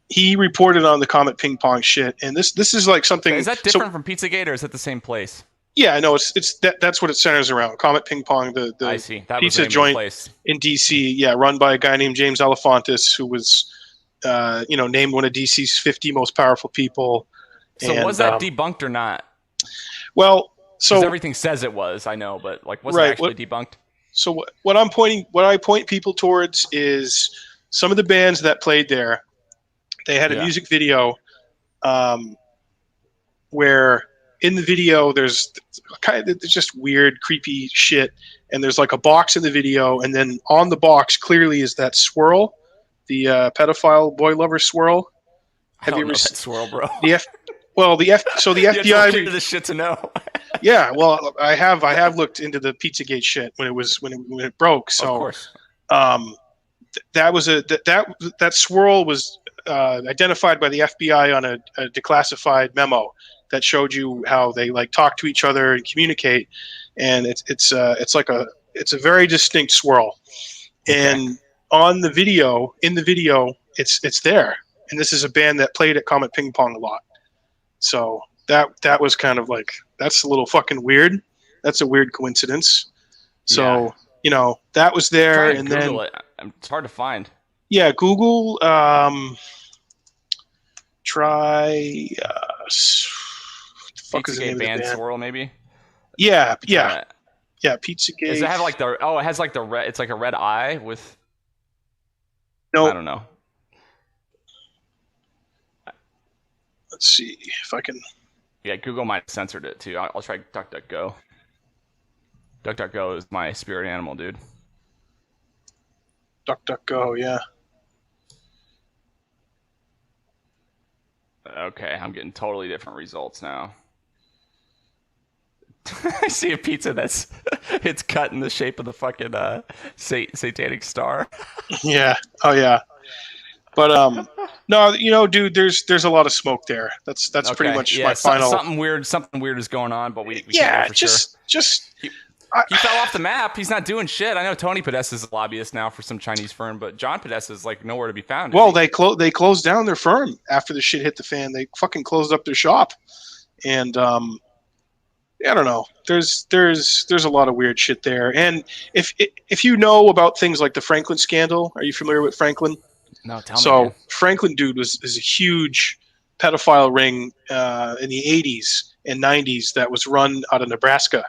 he reported on the Comet Ping Pong shit. And this is like something. Is that different from Pizzagate, or is it the same place? Yeah, no, that's what it centers around. Comet Ping Pong, the I see. That pizza joint in DC. Yeah, run by a guy named James Alefantis, who was. Named one of DC's 50 most powerful people. So was that debunked or not? Well, so everything says it was. I know, but was it actually debunked? So what I point people towards is some of the bands that played there. They had a music video, where in the video there's just weird, creepy shit, and there's like a box in the video, and then on the box clearly is that swirl. The pedophile boy lover swirl. Have you ever seen that swirl, bro? So the FBI. This shit to know. Yeah, well, I have looked into the Pizzagate shit when it broke. So, of course. That swirl was identified by the FBI on a declassified memo that showed you how they like talk to each other and communicate, and it's a very distinct swirl. Okay. And on the video, in the video, it's there. And this is a band that played at Comet Ping Pong a lot. So that was kind of like, that's a little fucking weird. That's a weird coincidence. So, Yeah. you know, that was there. Try to And Google then, it. It's hard to find. yeah, Google, try, fuck is the name Pizzagate of the band band? swirl, maybe. Yeah, yeah, Try it. yeah, Pizzagate. Does it have like the? Oh, it has like the red. It's like a red eye with. No, I don't know. let's see if I can. Yeah, Google might have censored it too. I'll try DuckDuckGo. DuckDuckGo is my spirit animal, dude. DuckDuckGo, yeah. Okay, I'm getting totally different results now. I see a pizza that's it's cut in the shape of the fucking satanic star. Yeah. Oh yeah. But no, you know, dude, there's a lot of smoke there. That's Okay, pretty much yeah, my final. something weird is going on, but we can't Yeah, know for sure. just He fell off the map. He's not doing shit. I know Tony Podesta is a lobbyist now for some Chinese firm, but John Podesta is like nowhere to be found. well, they closed down their firm after the shit hit the fan. They fucking closed up their shop, and I don't know. There's a lot of weird shit there. And if you know about things like the Franklin scandal, are you familiar with Franklin? No, tell me. So Man. Franklin dude is a huge pedophile ring in the 80s and 90s that was run out of Nebraska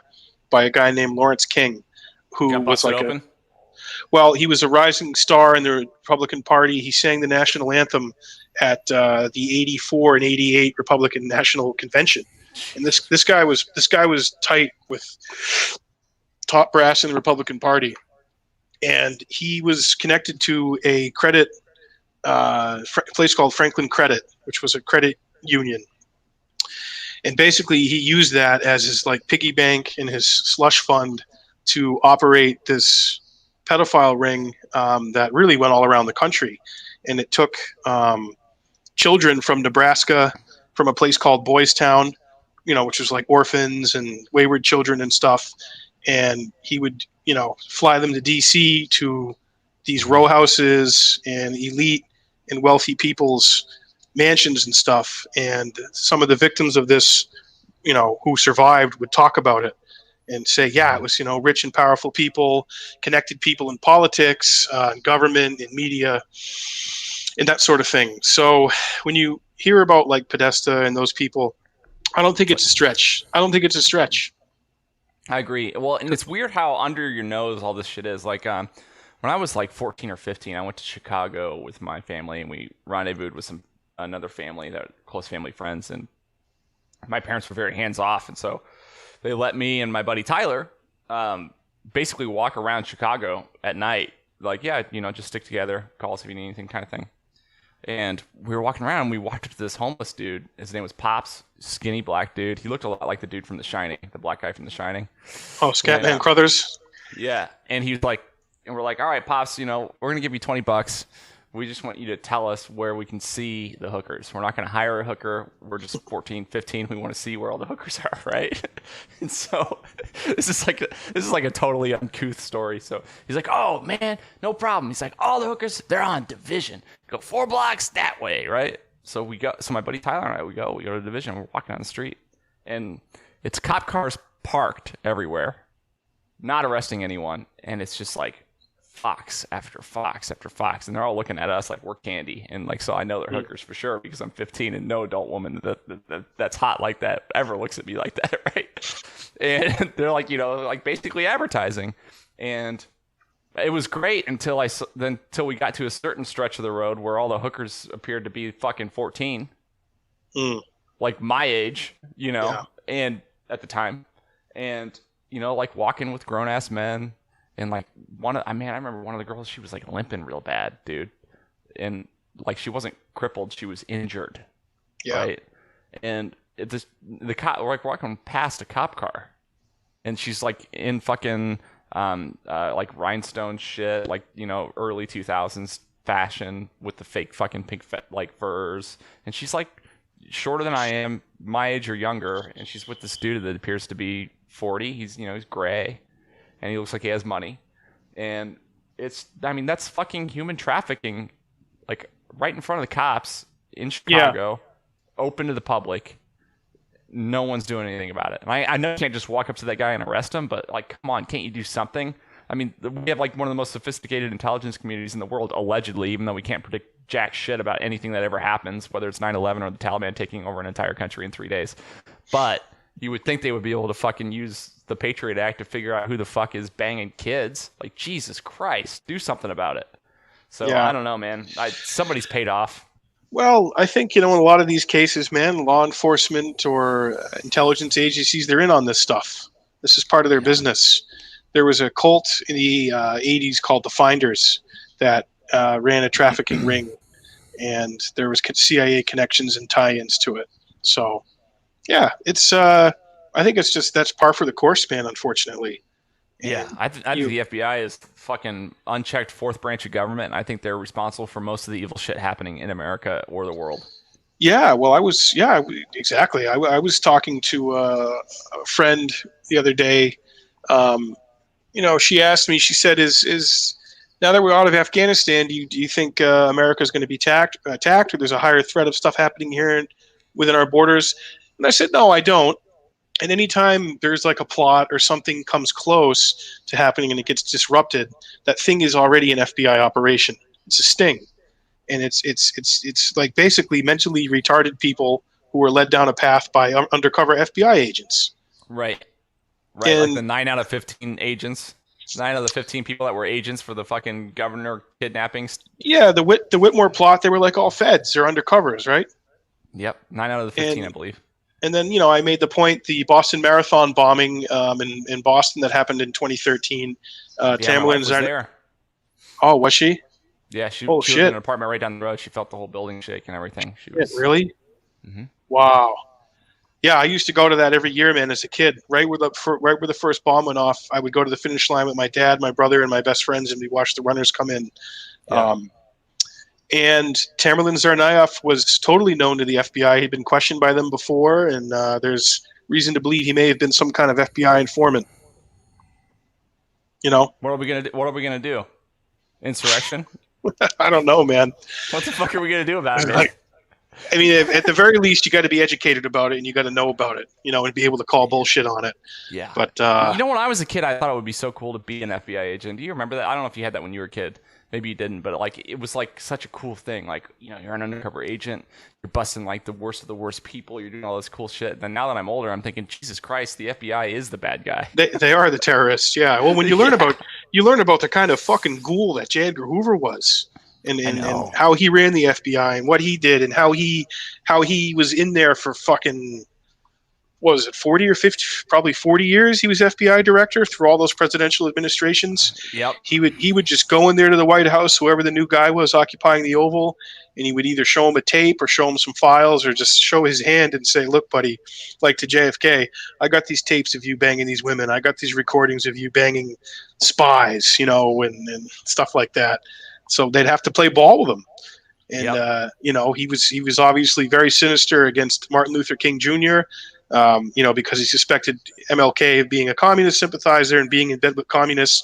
by a guy named Lawrence King, who Got was busted like open? he was a rising star in the Republican Party. He sang the national anthem at the 84 and 88 Republican National Convention. And this guy was tight with top brass in the Republican Party, and he was connected to a credit place called Franklin Credit, which was a credit union. And basically, he used that as his like piggy bank and his slush fund to operate this pedophile ring that really went all around the country. And it took children from Nebraska, from a place called Boys Town, which was like orphans and wayward children and stuff. And he would, fly them to DC to these row houses and elite and wealthy people's mansions and stuff. And some of the victims of this, who survived would talk about it and say, yeah, it was, rich and powerful people, connected people in politics, government, and media, and that sort of thing. So when you hear about like Podesta and those people, I don't think it's a stretch. I agree. Well, and it's weird how under your nose all this shit is. Like, when I was like 14 or 15, I went to Chicago with my family, and we rendezvoused with another family, that close family friends, and my parents were very hands off, and so they let me and my buddy Tyler basically walk around Chicago at night. Like, yeah, just stick together, call us if you need anything, kind of thing. And we were walking around, and we walked up to this homeless dude. His name was Pops, skinny black dude. He looked a lot like the dude from The Shining, the black guy from The Shining. Oh, Scatman Crothers. Yeah, and he was like, and we're like, all right, Pops, we're gonna give you $20. We just want you to tell us where we can see the hookers. We're not gonna hire a hooker. We're just 14, 15. We want to see where all the hookers are, right? And so this is like a totally uncouth story. So he's like, oh man, no problem. He's like, all the hookers, they're on Division. Go 4 blocks that way, right? So my buddy Tyler and I, we go to Division. We're walking down the street, and it's cop cars parked everywhere, not arresting anyone, and it's just like fox after fox after fox, and they're all looking at us like we're candy. And like, so I know they're hookers for sure because I'm 15, and no adult woman that's hot like that ever looks at me like that, right? And they're like, like basically advertising. And it was great until we got to a certain stretch of the road where all the hookers appeared to be fucking 14, like my age, Yeah. and at the time, and like walking with grown ass men. And like I remember one of the girls, she was like limping real bad, dude. And like, she wasn't crippled, she was injured. Yeah. Right. And the cop, we're like walking past a cop car, and she's like in fucking like rhinestone shit, like early 2000s fashion with the fake fucking pink like furs, and she's like shorter than I am, my age or younger, and she's with this dude that appears to be 40. He's gray, and he looks like he has money, and that's fucking human trafficking, like right in front of the cops in Chicago, open to the public. No one's doing anything about it. And I know you can't just walk up to that guy and arrest him, but like, come on, can't you do something? I mean, we have like one of the most sophisticated intelligence communities in the world, allegedly, even though we can't predict jack shit about anything that ever happens, whether it's 9/11 or the Taliban taking over an entire country in 3 days. But you would think they would be able to fucking use the Patriot Act to figure out who the fuck is banging kids. Like, Jesus Christ, do something about it. So I don't know, man. Somebody's paid off. Well, I think, in a lot of these cases, man, law enforcement or intelligence agencies, they're in on this stuff. This is part of their business. There was a cult in the 80s called the Finders that ran a trafficking ring, and there was CIA connections and tie-ins to it. So, yeah, it's I think it's just that's par for the course, man, unfortunately. Yeah, I think the FBI is fucking unchecked fourth branch of government, and I think they're responsible for most of the evil shit happening in America or the world. Yeah, well, exactly. I was talking to a friend the other day. She asked me, she said, is now that we're out of Afghanistan, do you think America is going to be attacked, or there's a higher threat of stuff happening here within our borders? And I said, no, I don't. And anytime there's like a plot or something comes close to happening and it gets disrupted, that thing is already an FBI operation. It's a sting. And it's like basically mentally retarded people who were led down a path by undercover FBI agents. Right. And, like the 9 out of 15 agents. 9 out of the 15 people that were agents for the fucking governor kidnappings. Yeah, the Whitmore plot, they were like all feds. They're undercovers, right? Yep, 9 out of the 15, I believe. And then, I made the point, the Boston Marathon bombing in Boston that happened in 2013. Tamerlan was there. Oh, was she? Yeah, she was in an apartment right down the road. She felt the whole building shake and everything. She was really? Mm-hmm. Wow. Yeah, I used to go to that every year, man, as a kid. Right where the first bomb went off, I would go to the finish line with my dad, my brother, and my best friends, and we watched the runners come in. Yeah. And Tamerlan Tsarnaev was totally known to the FBI. He'd been questioned by them before, and there's reason to believe he may have been some kind of FBI informant. What are we gonna do? Insurrection? I don't know, man. What the fuck are we gonna do about it, man? I mean, at the very least, you got to be educated about it, and you got to know about it, and be able to call bullshit on it. Yeah. But when I was a kid, I thought it would be so cool to be an FBI agent. Do you remember that? I don't know if you had that when you were a kid. Maybe you didn't, but like it was like such a cool thing. Like, you're an undercover agent, you're busting like the worst of the worst people, you're doing all this cool shit. Then now that I'm older, I'm thinking, Jesus Christ, the FBI is the bad guy. They are the terrorists, yeah. Well, when you learn about the kind of fucking ghoul that J. Edgar Hoover was, and how he ran the FBI and what he did and how he was in there for fucking, what was it, 40 or 50, probably 40 years he was FBI director through all those presidential administrations. Yep. He would just go in there to the White House, whoever the new guy was occupying the Oval, and he would either show him a tape or show him some files or just show his hand and say, look, buddy, like to JFK, I got these tapes of you banging these women. I got these recordings of you banging spies, and stuff like that. So they'd have to play ball with him. And, he was obviously very sinister against Martin Luther King Jr., because he suspected MLK of being a communist sympathizer and being in bed with communists.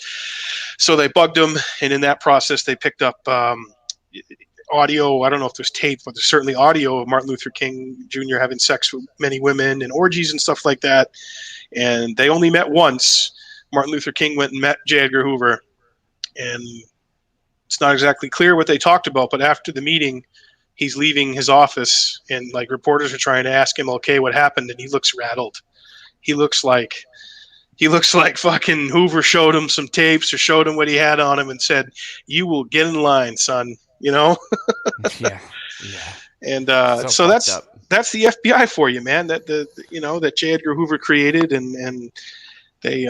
So they bugged him, and in that process, they picked up audio. I don't know if there's tape, but there's certainly audio of Martin Luther King Jr. having sex with many women and orgies and stuff like that. And they only met once. Martin Luther King went and met J. Edgar Hoover, and it's not exactly clear what they talked about, but after the meeting, he's leaving his office, and like reporters are trying to ask him, okay, what happened? And he looks rattled. He looks like fucking Hoover showed him some tapes or showed him what he had on him and said, "You will get in line, son." Yeah. And so that's the FBI for you, man. That that J. Edgar Hoover created, and they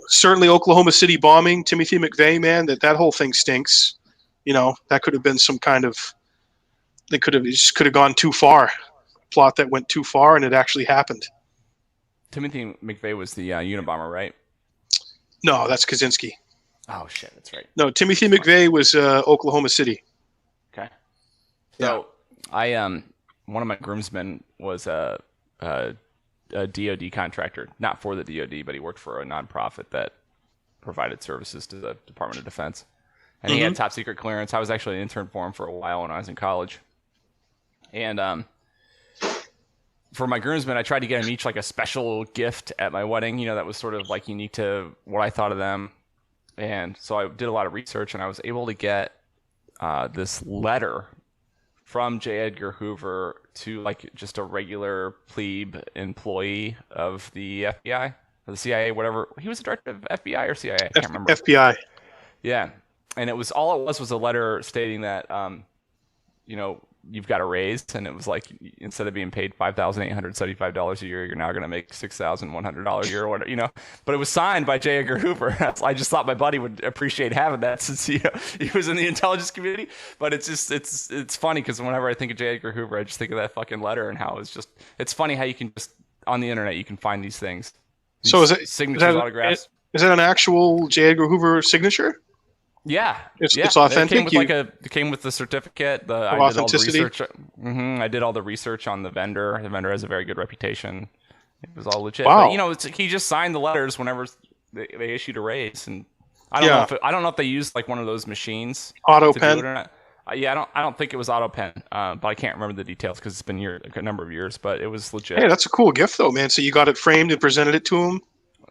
certainly Oklahoma City bombing, Timothy McVeigh, man. That whole thing stinks. That could have been some kind of, it could have gone too far, plot that went too far, and it actually happened. Timothy McVeigh was the Unabomber, right? No, that's Kaczynski. Oh shit, that's right. No, Timothy McVeigh was Oklahoma City. Okay. So one of my groomsmen was a DoD contractor, not for the DoD, but he worked for a nonprofit that provided services to the Department of Defense. And he had top secret clearance. I was actually an intern for him for a while when I was in college. And for my groomsmen, I tried to get them each like a special gift at my wedding, that was sort of like unique to what I thought of them. And so I did a lot of research, and I was able to get this letter from J. Edgar Hoover to like just a regular plebe employee of the FBI or the CIA, whatever. He was the director of FBI or CIA? I can't remember. FBI. Yeah. And it was a letter stating that, you've got a raise, and it was like, instead of being paid $5,875 a year, you're now going to make $6,100 a year or whatever, but it was signed by J. Edgar Hoover. I just thought my buddy would appreciate having that, since he was in the intelligence community. But it's funny, because whenever I think of J. Edgar Hoover, I just think of that fucking letter, and how it's funny how you can just, on the internet, you can find these things. So is it signatures, autographs? Is that an actual J. Edgar Hoover signature? Yeah, it's authentic. It came with the certificate. I did all the research. I did all the research on the vendor. The vendor has a very good reputation. It was all legit. Wow. But, he just signed the letters whenever they issued a raise, and I don't know if they used like one of those machines, auto to pen. do it or not. I don't think it was auto pen, but I can't remember the details because it's been a number of years. But it was legit. Hey, that's a cool gift though, man. So you got it framed and presented it to him.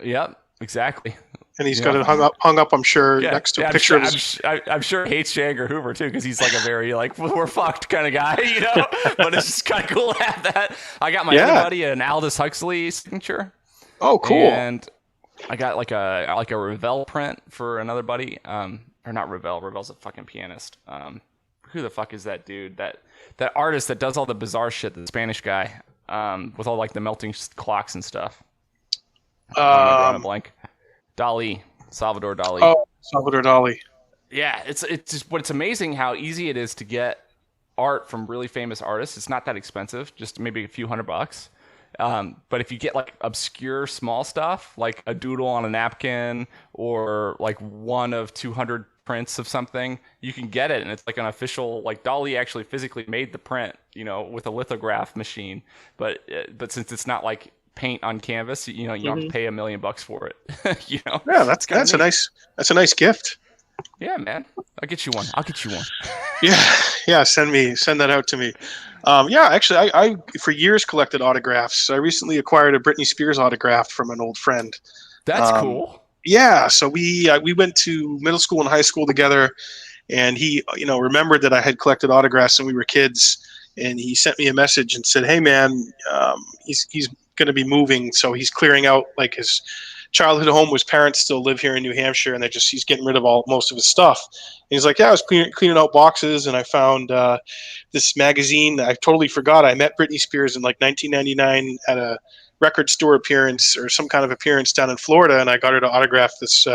Yep, exactly. And he's got it hung up, I'm sure, next to a picture of his... I'm sure he hates J. Edgar Hoover, too, because he's like a very, like, we're fucked kind of guy, But it's just kind of cool to have that. I got my other buddy an Aldous Huxley signature. Oh, cool. And I got like a Ravel print for another buddy. Or not Ravel. Ravel's a fucking pianist. Who the fuck is that dude? That artist that does all the bizarre shit, the Spanish guy, with all, like, the melting clocks and stuff. I'm blank. Salvador Dali. Oh, Salvador Dali. Yeah, it's just, but it's amazing how easy it is to get art from really famous artists. It's not that expensive, just maybe a few $100. But if you get like obscure small stuff, like a doodle on a napkin or like one of 200 prints of something, you can get it, and it's like an official. Like Dali actually physically made the print, with a lithograph machine. But since it's not like paint on canvas, you don't have to pay $1 million for it. Yeah, that's a nice gift. Yeah, man, I'll get you one. Yeah, send that out to me. Actually, I for years collected autographs. I recently acquired a Britney Spears autograph from an old friend. That's cool. Yeah, so we went to middle school and high school together, and he remembered that I had collected autographs when we were kids, and he sent me a message and said, "Hey man, he's going to be moving, so he's clearing out like his childhood home. His parents still live here in New Hampshire, and he's getting rid of most of his stuff." And he's like, "Yeah, I was cleaning out boxes, and I found this magazine. I totally forgot. I met Britney Spears in like 1999 at a record store appearance or some kind of appearance down in Florida, and I got her to autograph this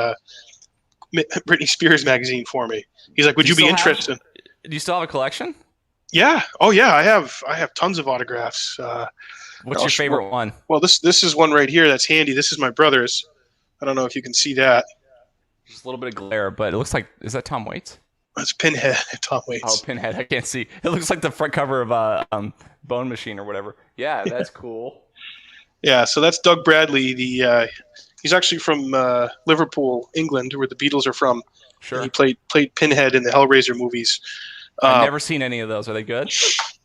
Britney Spears magazine for me." He's like, "Would you be interested?" Do you still have a collection? Yeah. Oh yeah, I have tons of autographs. What's your favorite one? Well, this is one right here that's handy. This is my brother's. I don't know if you can see that. Just a little bit of glare, but it looks like, is that Tom Waits? That's Pinhead. Tom Waits. Oh, Pinhead. I can't see. It looks like the front cover of Bone Machine or whatever. Yeah, that's cool. Yeah, so that's Doug Bradley. He's actually from Liverpool, England, where the Beatles are from. Sure. And he played Pinhead in the Hellraiser movies. I've never seen any of those. Are they good?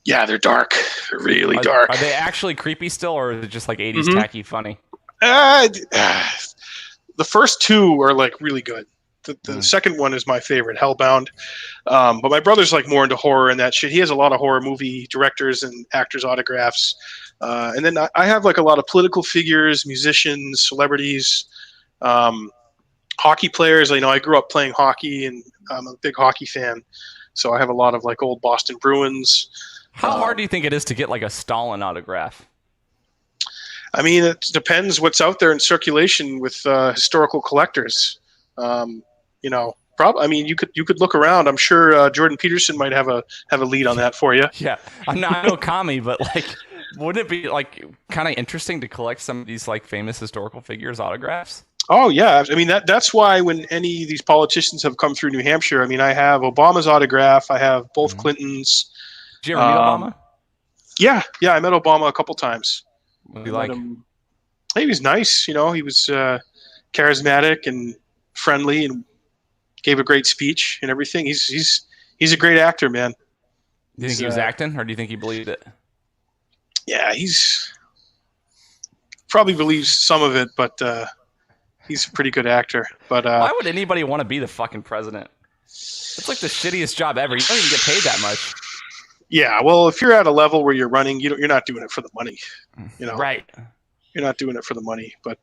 Yeah, they're dark. They're really dark. Are they actually creepy still, or is it just like 80s tacky funny? The first two are like really good. The second one is my favorite, Hellbound. But my brother's like more into horror and that shit. He has a lot of horror movie directors and actors' autographs. And then I have like a lot of political figures, musicians, celebrities, hockey players. I grew up playing hockey, and I'm a big hockey fan. So I have a lot of like old Boston Bruins. How hard do you think it is to get like a Stalin autograph? I mean, it depends what's out there in circulation with historical collectors. You could look around. I'm sure Jordan Peterson might have a lead on that for you. Yeah, I'm not no commie, but like, wouldn't it be like kind of interesting to collect some of these like famous historical figures' autographs? Oh yeah, I mean that's why when any of these politicians have come through New Hampshire, I mean I have Obama's autograph, I have both Clintons, Did you ever meet Obama? Yeah, I met Obama a couple times. What do you like? He was nice. He was charismatic and friendly, and gave a great speech and everything. He's a great actor, man. Do you think he was acting, or do you think he believed it? Yeah, he's probably believes some of it, but he's a pretty good actor. But why would anybody want to be the fucking president? It's like the shittiest job ever. You don't even get paid that much. Yeah, well, if you're at a level where you're running, you're not doing it for the money. Right. You're not doing it for the money. But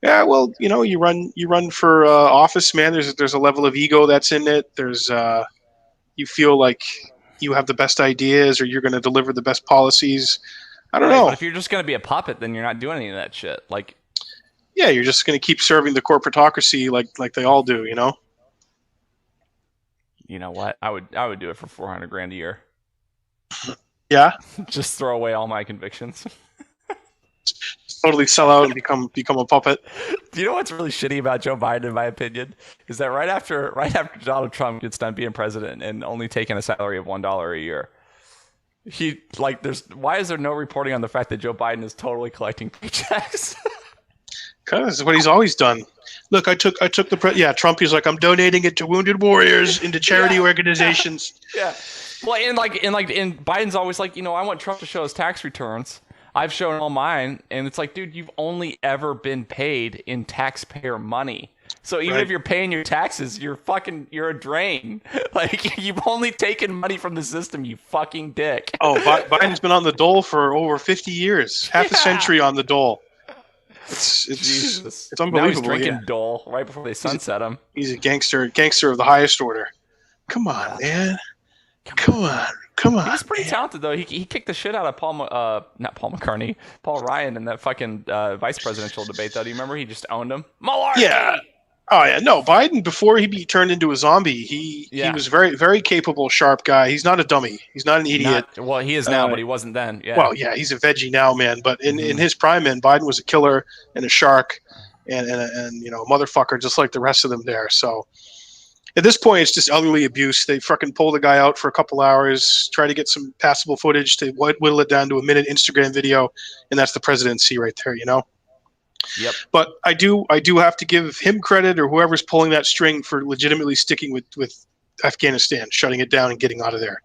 yeah, well, you run for office, man. There's a level of ego that's in it. There's you feel like you have the best ideas, or you're going to deliver the best policies. I don't know. But if you're just going to be a puppet, then you're not doing any of that shit. Like, yeah, you're just going to keep serving the corporatocracy like they all do. You know what? I would do it for $400,000 a year. Yeah. Just throw away all my convictions. Totally sell out and become a puppet. Do you know what's really shitty about Joe Biden, in my opinion, is that right after Donald Trump gets done being president and only taking a salary of $1 a year, why is there no reporting on the fact that Joe Biden is totally collecting paychecks? Because it's what he's always done. Look, I took Trump. He's like, I'm donating it to wounded warriors, into charity organizations. Yeah. Well, and Biden's always like, I want Trump to show his tax returns. I've shown all mine, and it's like, dude, you've only ever been paid in taxpayer money. So even if you're paying your taxes, you're a drain. Like, you've only taken money from the system, you fucking dick. Oh, Biden's been on the dole for over 50of years, half a century on the dole. It's unbelievable. Now he's drinking Dole right before they sunset him. He's a gangster of the highest order. Come on, man. Come on. He's pretty talented, though. He kicked the shit out of Paul Ryan in that fucking vice presidential debate, though. Do you remember? He just owned him. Malarkey! Yeah. Oh, yeah. No, Biden, before he turned into a zombie, he was very, very capable, sharp guy. He's not a dummy. He's not an idiot. He is now, but he wasn't then. Yeah. Well, yeah, he's a veggie now, man. But in his prime, man, Biden was a killer and a shark and a motherfucker just like the rest of them there. So at this point, it's just elderly abuse. They fucking pull the guy out for a couple hours, try to get some passable footage to whittle it down to a minute Instagram video, and that's the presidency right there, Yep. But I do have to give him credit, or whoever's pulling that string, for legitimately sticking with Afghanistan, shutting it down and getting out of there.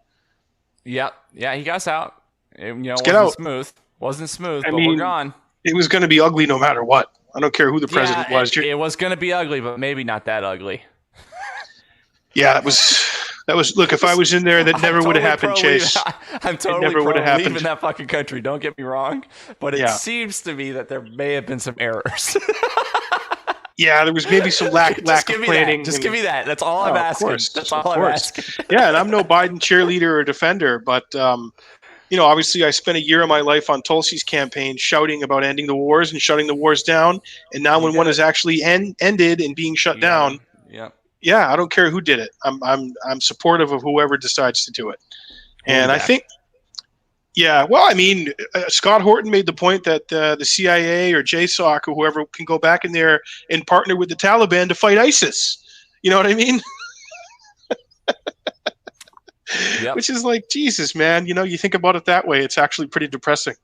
Yep. Yeah, he got us out. Wasn't smooth, but we're gone. It was going to be ugly no matter what. I don't care who the president was. It was going to be ugly, but maybe not that ugly. Yeah, that was. Look, if I was in there, that never would have happened, Chase. I'm totally pro leaving that fucking country. Don't get me wrong, but it seems to me that there may have been some errors. Yeah, there was maybe some lack of planning. Just give me that. That's all I'm asking. That's all I'm asking. Yeah, and I'm no Biden cheerleader or defender, but obviously I spent a year of my life on Tulsi's campaign shouting about ending the wars and shutting the wars down, and now when one is actually ended and being shut down. Yeah, I don't care who did it. I'm supportive of whoever decides to do it. And I think, Scott Horton made the point that the CIA or JSOC or whoever can go back in there and partner with the Taliban to fight ISIS. You know what I mean? Yep. Which is like, Jesus, man. You think about it that way, it's actually pretty depressing.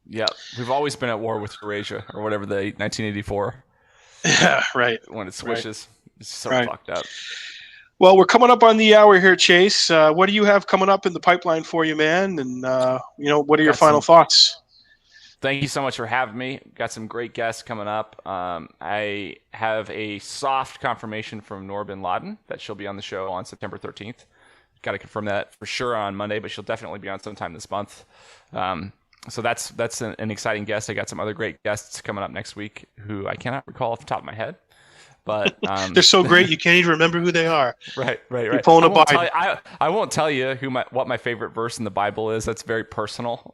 Yeah, we've always been at war with Eurasia or whatever, the 1984. Yeah, right. When it swishes. Right. It's so fucked up. Well, we're coming up on the hour here, Chase. What do you have coming up in the pipeline for you, man? And, what are your final thoughts? Thank you so much for having me. Got some great guests coming up. I have a soft confirmation from Noor bin Laden that she'll be on the show on September 13th. Got to confirm that for sure on Monday, but she'll definitely be on sometime this month. So that's an exciting guest. I got some other great guests coming up next week who I cannot recall off the top of my head. But they're so great you can't even remember who they are. Right. You're pulling a Biden. I won't tell you what my favorite verse in the Bible is. That's very personal.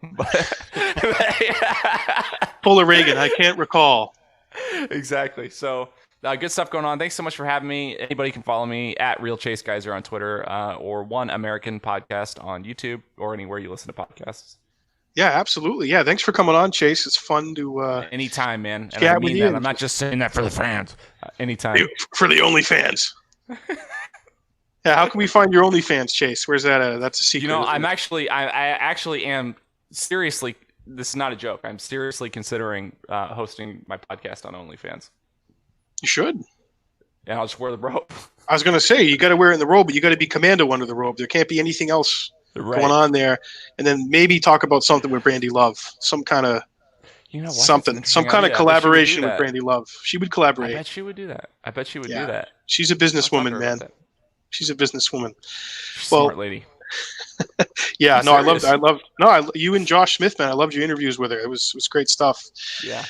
Pull a Reagan. I can't recall. Exactly. So good stuff going on. Thanks so much for having me. Anybody can follow me at Real Chase Geiser on Twitter or One American Podcast on YouTube or anywhere you listen to podcasts. Yeah, absolutely. Yeah, thanks for coming on, Chase. It's fun to anytime, man. And I mean that. I'm not just saying that for the fans. Anytime. For the only fans. Yeah, how can we find your OnlyFans, Chase? Where's that at? That's a secret. You know, isn't it? I actually am seriously. This is not a joke. I'm seriously considering hosting my podcast on OnlyFans. You should. And I'll just wear the robe. I was going to say, you got to wear it in the robe, but you got to be commando under the robe. There can't be anything else going on there. And then maybe talk about something with Brandy Love, some kind of something, some kind of collaboration with Brandy Love. She would collaborate. I bet she would do that. I bet she would do that. She's a businesswoman, man. She's a businesswoman. Smart lady. Yeah, no, I love you and Josh Smith, man. I loved your interviews with her. It was great stuff. Yeah.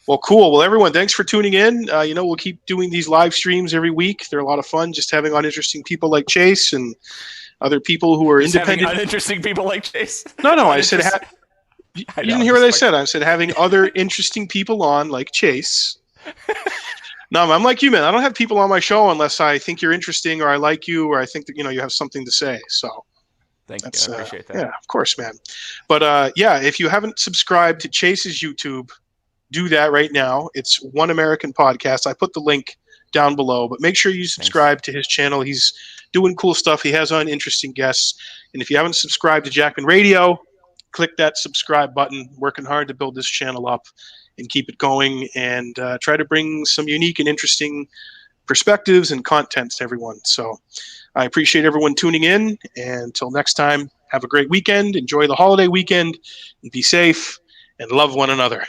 Well, cool. Well, everyone, thanks for tuning in. We'll keep doing these live streams every week. They're a lot of fun, just having uninteresting people like Chase and other people who are independent. Uninteresting people like Chase. No, I said. You didn't hear what I said. I said having other interesting people on, like Chase. No, I'm like you, man. I don't have people on my show unless I think you're interesting or I like you or I think that you have something to say. So. Thank you. I appreciate that. Yeah, of course, man. But if you haven't subscribed to Chase's YouTube, do that right now. It's One American Podcast. I put the link down below, but make sure you subscribe to his channel. He's doing cool stuff. He has on interesting guests. And if you haven't subscribed to Jackman Radio, click that subscribe button. Working hard to build this channel up and keep it going and try to bring some unique and interesting perspectives and content to everyone. So I appreciate everyone tuning in. And until next time, have a great weekend. Enjoy the holiday weekend and be safe and love one another.